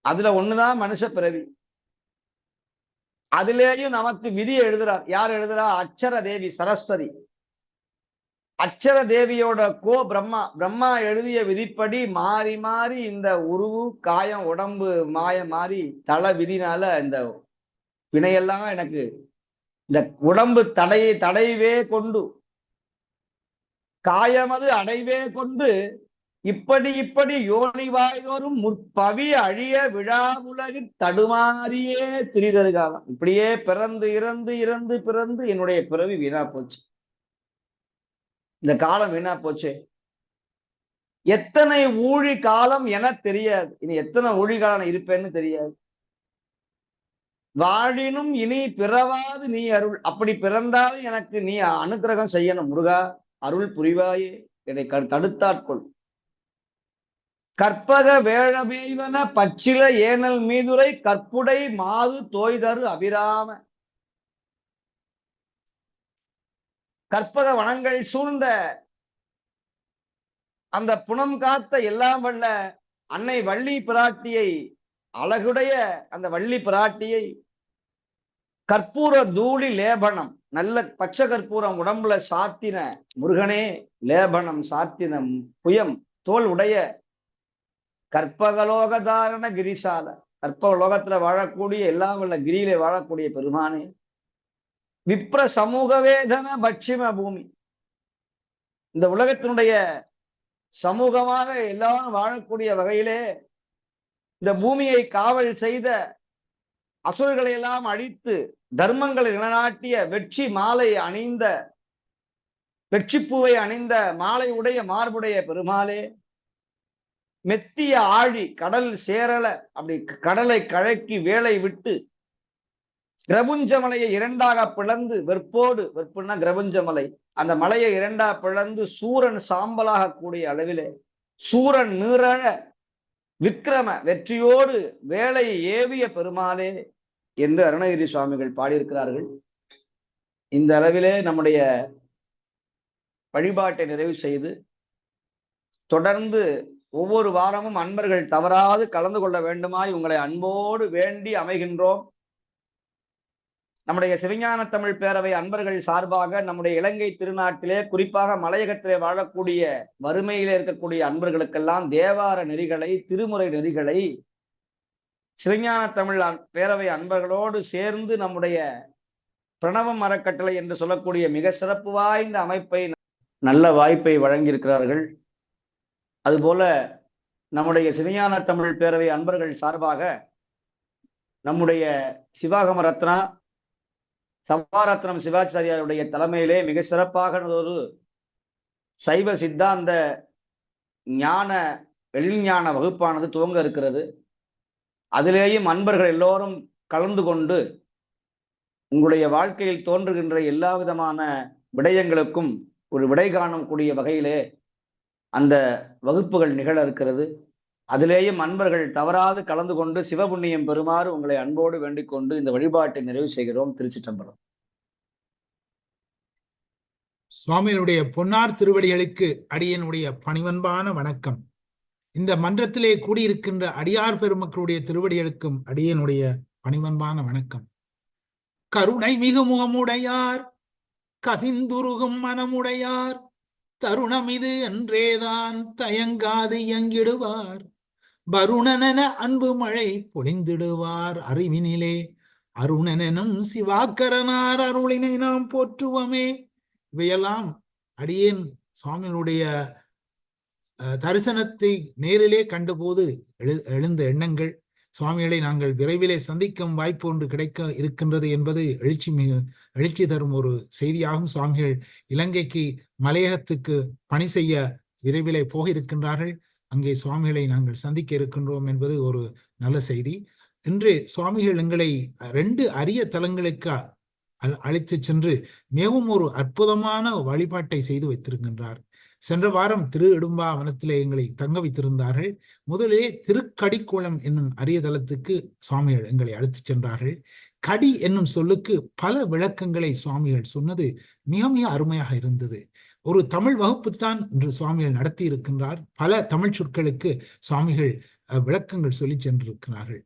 அதுல ஒண்ணுதான் மனுஷ பிறவி. அதுலேயும் நமக்கு விதியை எழுதுறார். யார் எழுதுறா? அக்ஷர தேவி சரஸ்வதி. அக்ஷர தேவியோட பிரம்மா. பிரம்மா எழுதிய விதிப்படி மாறி மாறி இந்த உருவு காயம் உடம்பு மாய மாறி தலை விதினால இந்த வினையெல்லாம் எனக்கு இந்த உடம்பு தடையவே கொண்டு காயமது அடைவே கொண்டு இப்படி இப்படி யோனி வாய்தோறும் முற்பவி அழிய விழாவுலகில் தடுமாறியே திரிதரு காலம். இப்படியே பிறந்து இறந்து இறந்து பிறந்து என்னுடைய பிறவி வீணா போச்சு, இந்த காலம் வீணா போச்சு. எத்தனை ஊழி காலம் என தெரியாது, இனி எத்தனை ஊழி காலம் இருப்பேன்னு தெரியாது. வாழினும் இனி பிறவாது நீ அருள், அப்படி பிறந்தாலும் எனக்கு நீ அனுக்கிரகம் செய்யணும் முருகா, அருள் புரிவாயே, என்னை தடுத்தாட்கொள். கற்பக வேழமேய்வன பச்சில ஏனல் மீதுரை கற்புடை மாது தோய்தரு அபிராம. கற்பக வனங்கள் சூழ்ந்த அந்த புனம் காத்த எல்லாம் வல்ல அன்னை வள்ளி பிராட்டியை, அழகுடைய அந்த வள்ளி பிராட்டியை கற்பூர தூளி லேபனம், நல்ல பச்சை கற்பூரம் உடம்புல சாத்தின முருகனே, லேபனம் சாத்தின புயம் தோல் உடைய கற்பகலோகதாரண கிரிசால, கற்பகலோகத்துல வாழக்கூடிய எல்லாம் வல்ல கிரியிலே வாழக்கூடிய பெருமானே, விப்ர சமூக வேதன பட்சிம பூமி, இந்த உலகத்தினுடைய சமூகமாக எல்லாரும் வாழக்கூடிய வகையிலே இந்த பூமியை காவல் செய்த, அசுரர்களை எல்லாம் அழித்து தர்மங்களை நிலைநாட்டிய, வெற்றி மாலை அணிந்த, வெற்றிப்பூவை அணிந்த மாலை உடைய மார்புடைய பெருமாளே, மெத்திய ஆழி கடல் சேரல, அப்படி கடலை கழக்கி வேலை விட்டு கிரபுஞ்ச மலையை இரண்டாக பிளந்து, வெற்போடு, வெற்புன்னா கிரபுஞ்ச மலை, அந்த மலையை இரண்டா பிளந்து சூரன் சாம்பலாக கூடிய அளவிலே சூரன் நீரழ விக்ரம வெற்றியோடு வேலை ஏவிய பெருமாளே என்று அருணகிரி சுவாமிகள் பாடியிருக்கிறார்கள். இந்த அளவிலே நம்முடைய வழிபாட்டை நிறைவு செய்து தொடர்ந்து ஒவ்வொரு வாரமும் அன்பர்கள் தவறாது கலந்து கொள்ள வேண்டுமாய் உங்களை அன்போடு வேண்டி அமைகின்றோம். நம்முடைய சிவஞான தமிழ் பேரவை அன்பர்கள் சார்பாக நம்முடைய இலங்கை திருநாட்டிலே, குறிப்பாக மலையகத்திலே வாழக்கூடிய வறுமையிலே இருக்கக்கூடிய அன்பர்களுக்கெல்லாம் தேவார நெறிகளை, திருமுறை நெறிகளை சிவஞான தமிழ் பேரவை அன்பர்களோடு சேர்ந்து நம்முடைய பிரணவம் அறக்கட்டளை என்று சொல்லக்கூடிய மிக சிறப்பு வாய்ந்த அமைப்பை, நல்ல வாய்ப்பை வழங்கியிருக்கிறார்கள். அதுபோல நம்முடைய சிவஞான தமிழ் பேரவை அன்பர்கள் சார்பாக நம்முடைய சிவாகம ரத்னா சவாரத்னம் சிவாச்சாரியாருடைய தலைமையிலே மிக சிறப்பாக ஒரு சைவ சித்தாந்த ஞான எழில்ஞான வகுப்பானது துவங்க இருக்கிறது. அதிலேயும் அன்பர்கள் எல்லோரும் கலந்து கொண்டு உங்களுடைய வாழ்க்கையில் தோன்றுகின்ற எல்லா விதமான விடயங்களுக்கும் ஒரு விடை காணக்கூடிய வகையிலே அந்த வகுப்புகள் நிகழ இருக்கிறது. அதிலேயும் அன்பர்கள் தவறாது கலந்து கொண்டு சிவபுண்ணியம் பெறுமாறு உங்களை அன்போடு வேண்டிக் கொண்டு இந்த வழிபாட்டை நிறைவு செய்கிறோம். திருச்சிற்றம்பலம். சுவாமியினுடைய பொன்னார் திருவடிகளுக்கு அடியனுடைய பணிவன்பான வணக்கம். இந்த மன்றத்திலே கூடியிருக்கின்ற அடியார் பெருமக்களுடைய திருவடிகளுக்கும் அடியனுடைய பணிவன்பான வணக்கம். கருணை மிகு முகமுடையார், கசிந்துருகும் மனமுடையார், தருணம் இது என்றேதான் தயங்காது இயங்கிடுவார், வருணனென அன்பு மழை பொழிந்திடுவார் அறிவினிலே, அருணனும் சிவாக்கரனார் அருளினை நாம் போற்றுவோமே. இவையெல்லாம் அடியேன் சுவாமியினுடைய தரிசனத்தை நேரிலே கண்டபோது எழுந்த எண்ணங்கள். சுவாமிகளை நாங்கள் விரைவிலே சந்திக்கும் வாய்ப்பு ஒன்று கிடைக்க இருக்கின்றது என்பது எழுச்சி தரும் ஒரு செய்தியாகும். சுவாமிகள் இலங்கைக்கு மலையகத்துக்கு பணி செய்ய விரைவிலே போக இருக்கின்றார்கள். அங்கே சுவாமிகளை நாங்கள் சந்திக்க இருக்கின்றோம் என்பது ஒரு நல்ல செய்தி. இன்று சுவாமிகள் எங்களை 2 அரிய தலங்களுக்கு அழைத்து சென்று மிகவும் ஒரு அற்புதமான வழிபாட்டை செய்து வைத்திருக்கின்றார். சென்ற வாரம் திரு இடும்பா வனத்திலே எங்களை தங்க வைத்திருந்தார்கள். முதலிலே திருக்கடிக்குளம் என்னும் அரிய தலத்துக்கு சுவாமிகள் எங்களை அழைத்து சென்றார்கள். கடி என்னும் சொல்லுக்கு பல விளக்கங்களை சுவாமிகள் சொன்னது மிக மிக அருமையாக இருந்தது. ஒரு தமிழ் வகுப்புத்தான் இன்று சுவாமிகள் நடத்தி இருக்கின்றார். பல தமிழ் சொற்களுக்கு சுவாமிகள் விளக்கங்கள் சொல்லி சென்றிருக்கிறார்கள்.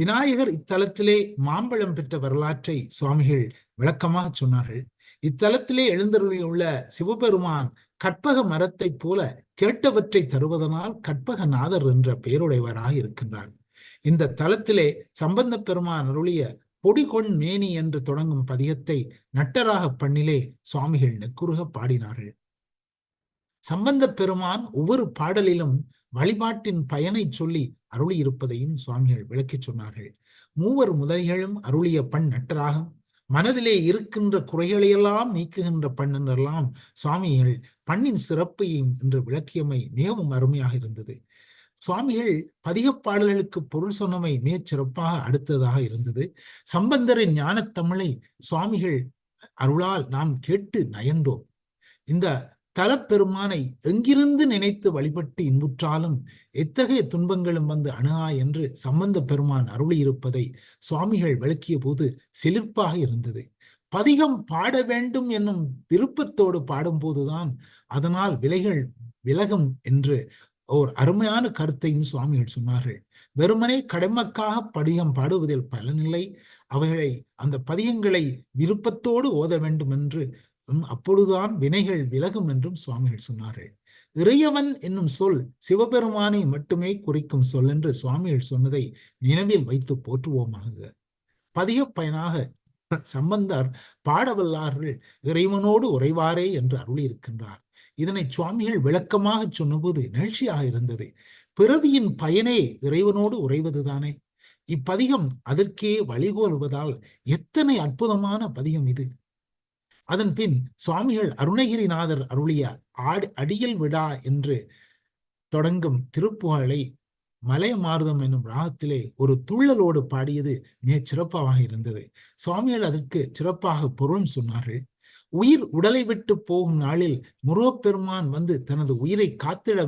விநாயகர் இத்தலத்திலே மாம்பழம் பெற்ற வரலாற்றை சுவாமிகள் விளக்கமாக சொன்னார்கள். இத்தலத்திலே எழுந்தருளியுள்ள சிவபெருமான் கற்பக மரத்தை போல கேட்டவற்றை தருவதனால் கற்பகநாதர் என்ற பெயருடையவராக இருக்கின்றார். இந்த தலத்திலே சம்பந்த பெருமான் அருளிய பொடிகொண் மேனி என்று தொடங்கும் பதிகத்தை நட்டராக பண்ணிலே சுவாமிகள் நெக்குருக பாடினார்கள். சம்பந்தப் பெருமான் ஒவ்வொரு பாடலிலும் வழிபாட்டின் பயனை சொல்லி அருளி இருப்பதையும் சுவாமிகள் விளக்கிச் சொன்னார்கள். மூவர் முதலிகளும் அருளிய பண் நட்டராகம், மனதிலே இருக்கின்ற குறைகளையெல்லாம் நீக்குகின்ற பண் என்றெல்லாம் சுவாமிகள் பண்ணின் சிறப்பையும் என்று விளக்கியமை மிகவும் அருமையாக இருந்தது. சுவாமிகள் பதிகப் பாடல்களுக்கு பொருள் சொன்னமை மிகச் சிறப்பாக அடுத்ததாக இருந்தது. சம்பந்தரின் ஞானத்தமிழை சுவாமிகள் அருளால் நாம் கேட்டு நயந்தோம். இந்த தலப்பெருமானை எங்கிருந்து நினைத்து வழிபட்டு இன்புற்றாலும் எத்தகைய துன்பங்களும் வந்து அணுகா என்று சம்பந்த பெருமான் அருளியிருப்பதை சுவாமிகள் விளக்கிய போது சிலிர்ப்பாக இருந்தது. பதிகம் பாட வேண்டும் என்னும் விருப்பத்தோடு பாடும்போதுதான் அதனால் விலைகள் விலகும் என்று ஓர் அருமையான கருத்தையும் சுவாமிகள் சொன்னார்கள். வெறுமனே கடமைக்காக பதிகம் பாடுவதில் பலனில்லை, அவைகளை அந்த பதிகங்களை விருப்பத்தோடு ஓத வேண்டும் என்று, அப்பொழுதுதான் வினைகள் விலகும் என்றும் சுவாமிகள் சொன்னார்கள். இறையவன் என்னும் சொல் சிவபெருமானை மட்டுமே குறிக்கும் சொல் என்று சுவாமிகள் சொன்னதை நினைவில் வைத்து போற்றுவோமாக. பதிக பயனாக சம்பந்தர் பாடவல்லார்கள் இறைவனோடு உறைவாரே என்று அருளியிருக்கின்றார். இதனை சுவாமிகள் விளக்கமாக சொன்னபோது நிகழ்ச்சியாக இருந்தது. பிறவியின் பயனே இறைவனோடு உறைவதுதானே. இப்பதிகம் அதற்கே வழிகோலுவதால் எத்தனை அற்புதமான பதிகம் இது. அதன் பின் சுவாமிகள் அருணகிரிநாதர் அருளிய அடியில் விடா என்று தொடங்கும் திருப்புகழை மலையமாருதம் என்னும் ராகத்திலே ஒரு துள்ளலோடு பாடியது மிகச் சிறப்பாக இருந்தது. சுவாமிகள் அதற்கு சிறப்பாக பொருளும் சொன்னார்கள். உயிர் உடலை விட்டு போகும் நாளில் முருகப்பெருமான் வந்து தனது உயிரை காத்திட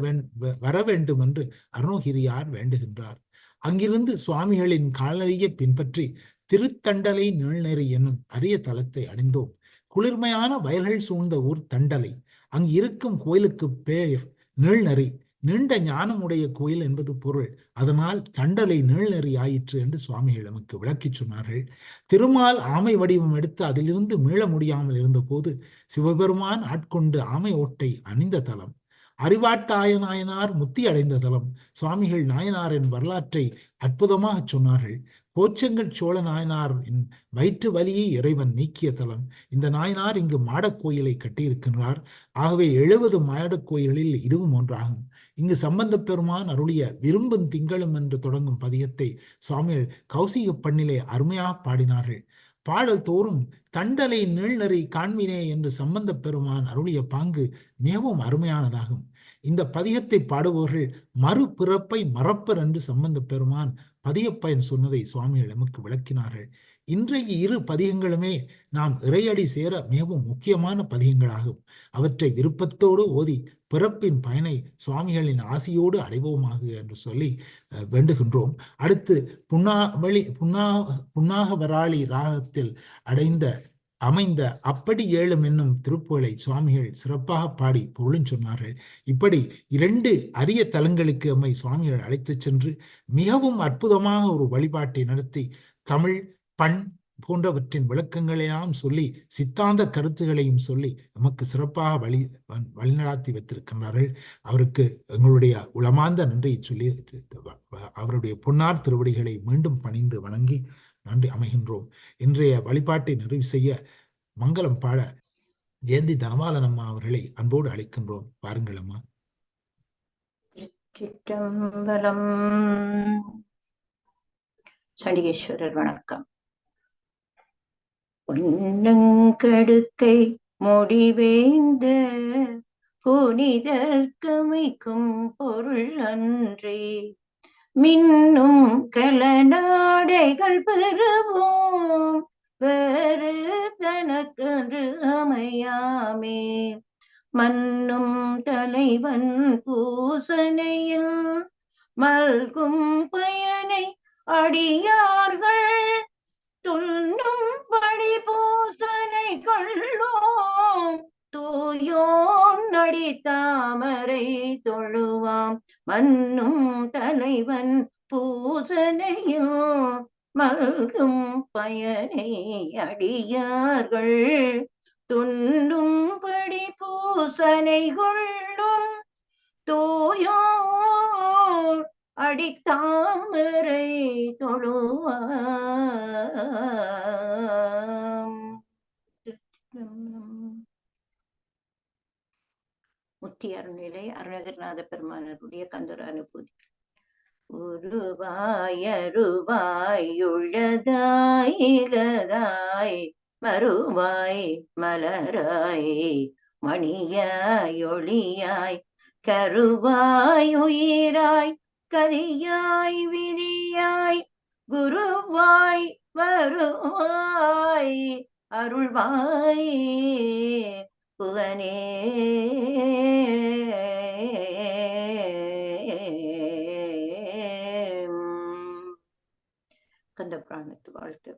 வர வேண்டும் என்று அருணகிரியார் வேண்டுகின்றார். அங்கிருந்து சுவாமிகளின் காலடியை பின்பற்றி திருத்தண்டலை நீழ்நெறி என்னும் அரிய தலத்தை அடைந்தோம். குளிர்மையான வயல்கள் சூழ்ந்த ஊர் தண்டலை. அங்கு இருக்கும் கோயிலுக்கு பேர் நீழ்நெறி, நீண்ட ஞானமுடைய கோயில் என்பது பொருள். அதனால் தண்டலை நீழ்நெறி ஆயிற்று என்று சுவாமிகள் நமக்கு விளக்கி சொன்னார்கள். திருமால் ஆமை வடிவம் எடுத்து அதிலிருந்து மீள முடியாமல் இருந்தபோது சிவபெருமான் ஆட்கொண்டு ஆமை ஓட்டை அணிந்த தலம். அறிவாட்டாய நாயனார் முத்தி அடைந்த தலம். சுவாமிகள் நாயனாரின் வரலாற்றை அற்புதமாக சொன்னார்கள். கோச்செங்கட் சோழ நாயனாரின் வயிற்று வலியை இறைவன் நீக்கிய தலம். இந்த நாயனார் இங்கு மாடக்கோயிலை கட்டியிருக்கின்றார். ஆகவே 70 மாடக்கோயில்களில் இதுவும் ஒன்றாகும். இங்கு சம்பந்த பெருமான் அருளிய விரும்பும் திங்களும் என்று தொடங்கும் பதிகத்தை சுவாமிகள் கௌசிக பண்ணிலே அருமையாக பாடினார்கள். பாடல் தோறும் தண்டலை நீழ்நெறி காண்மினே என்று சம்பந்த பெருமான் அருளிய பாங்கு மிகவும் அருமையானதாகும். இந்த பதிகத்தை பாடுபவர்கள் மறுபிறப்பை மறப்பர் என்று சம்பந்த பெருமான் பதிகப்பயன் சொன்னதை சுவாமிகள் நமக்கு விளக்கினார்கள். இன்றைய 2 பதிகங்களுமே நாம் இறையடி சேர மிகவும் முக்கியமான பதிகங்களாகும். அவற்றை விருப்பத்தோடு ஓதி பிறப்பின் பயனை சுவாமிகளின் ஆசியோடு அடைவோமாக என்று சொல்லி வேண்டுகின்றோம். அடுத்து புன்னாகவராளி ராகத்தில் அமைந்த அப்படி ஏழும் என்னும் திருப்புகளை சுவாமிகள் சிறப்பாக பாடி பொருளும் சொன்னார்கள். இப்படி 2 அரிய தலங்களுக்கு நம்மை சுவாமிகள் அழைத்துச் சென்று மிகவும் அற்புதமாக ஒரு வழிபாட்டை நடத்தி தமிழ் பண் போன்றவற்றின் விளக்கங்களையும் சொல்லி சித்தாந்த கருத்துகளையும் சொல்லி நமக்கு சிறப்பாக வழிநடாத்தி வைத்திருக்கின்றார்கள். அவருக்கு எங்களுடைய உளமார்ந்த நன்றியை சொல்லி அவருடைய பொன்னார் திருவடிகளை மீண்டும் பணிந்து வணங்கி நன்றி அமைகின்றோம். இன்றைய வழிபாட்டை நிறைவு செய்ய மங்களம் பாட ஜெயந்தி தனபாலன் அம்மா அவர்களை அன்போடு அழைக்கின்றோம். பாருங்கள் அம்மா. சிற்றம்பலம். சண்டிகேஸ்வரர் வணக்கம். பொன்னங்கடுக்கை முடிவேந்த புனிதர்க்கமைக்கும் பொருள் அன்றே, மின்னும் கலநாடைகள் பெறுவோம் வேறு தனக்கன்று அமையாமே. மன்னும் தலைவன் பூசனையில் மல்கும் பயனை அடியார்கள் துண்ணும் படி பூசனை கொள்ளோம். தூயோன் அடி தாமரை தொழுவாம். மன்னும் தலைவன் பூசனையும் மல்கும் பயனை அடியார்கள் துண்ணும் படி பூசனை கொள்ளும். தூயோன் அடி தாமரை தொழுவாம். போற்றி அருள்நிலை அருணகிரிநாத பெருமானருடைய கந்தர் அனுபூதி. உருவாய் அருவாய் உளதாய் இலதாய் மறுவாய் மலராய் மணியாய் ஒளியாய் கருவாய் உயிராய் கதியாய் விதியாய் குருவாய் வருவாய் அருள்வாய் புவனே. கந்த பிராணத்து வாழ்த்து.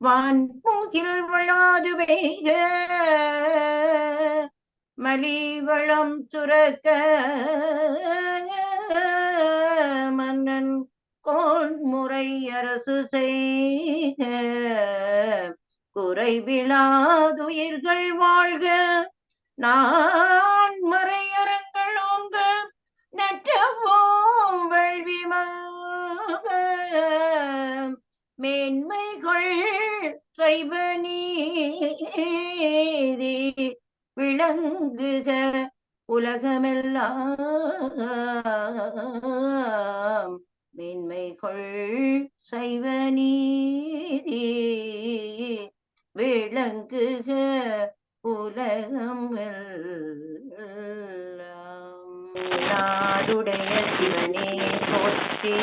வான்மூகில் விழாது பெய்க மலிவளம் சுரக்க மன்னன் கோன்முறை அரசு செய்க குறைவிலாதுயிர்கள் வாழ்க நான் மறையறங்கள் ஓங்க நற்றவோம் வேள்வி மல்க மேன்மைகள் சைவ நீதி விளங்குக உலகமெல்லாம். மேன்மைகள் சைவ நீதி விளங்குக உலகம் எல்லாம். நாடுடைய சிவனே போற்றி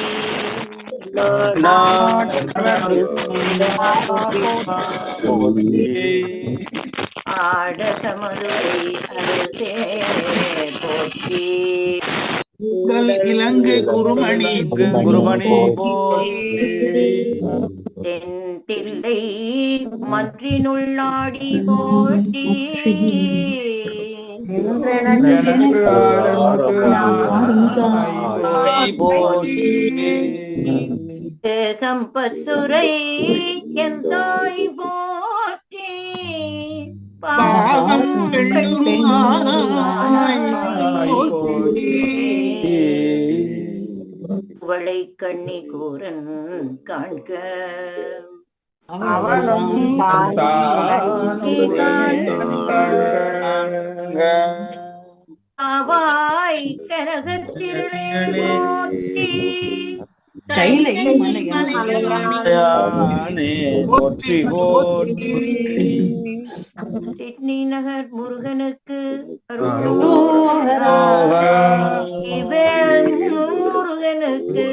ஆடசமதுரை அரசே போற்றி இலங்கை குருமணி தென்தில்லை மன்றினுள்ளாடி போற்றி கம்பத்துரை எந்தாய் போற்றி பாகம் வளை கண்ணி கூரன் காண்க அவாய் கனகத்திலே போற்றி சிட்னி நகர் முருகனுக்கு முருகனுக்கு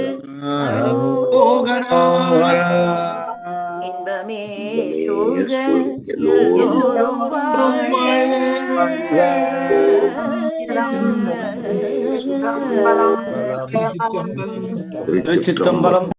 இன்பமே சூழ்க எல்லோரும் திருச்சிற்றம்பலம்.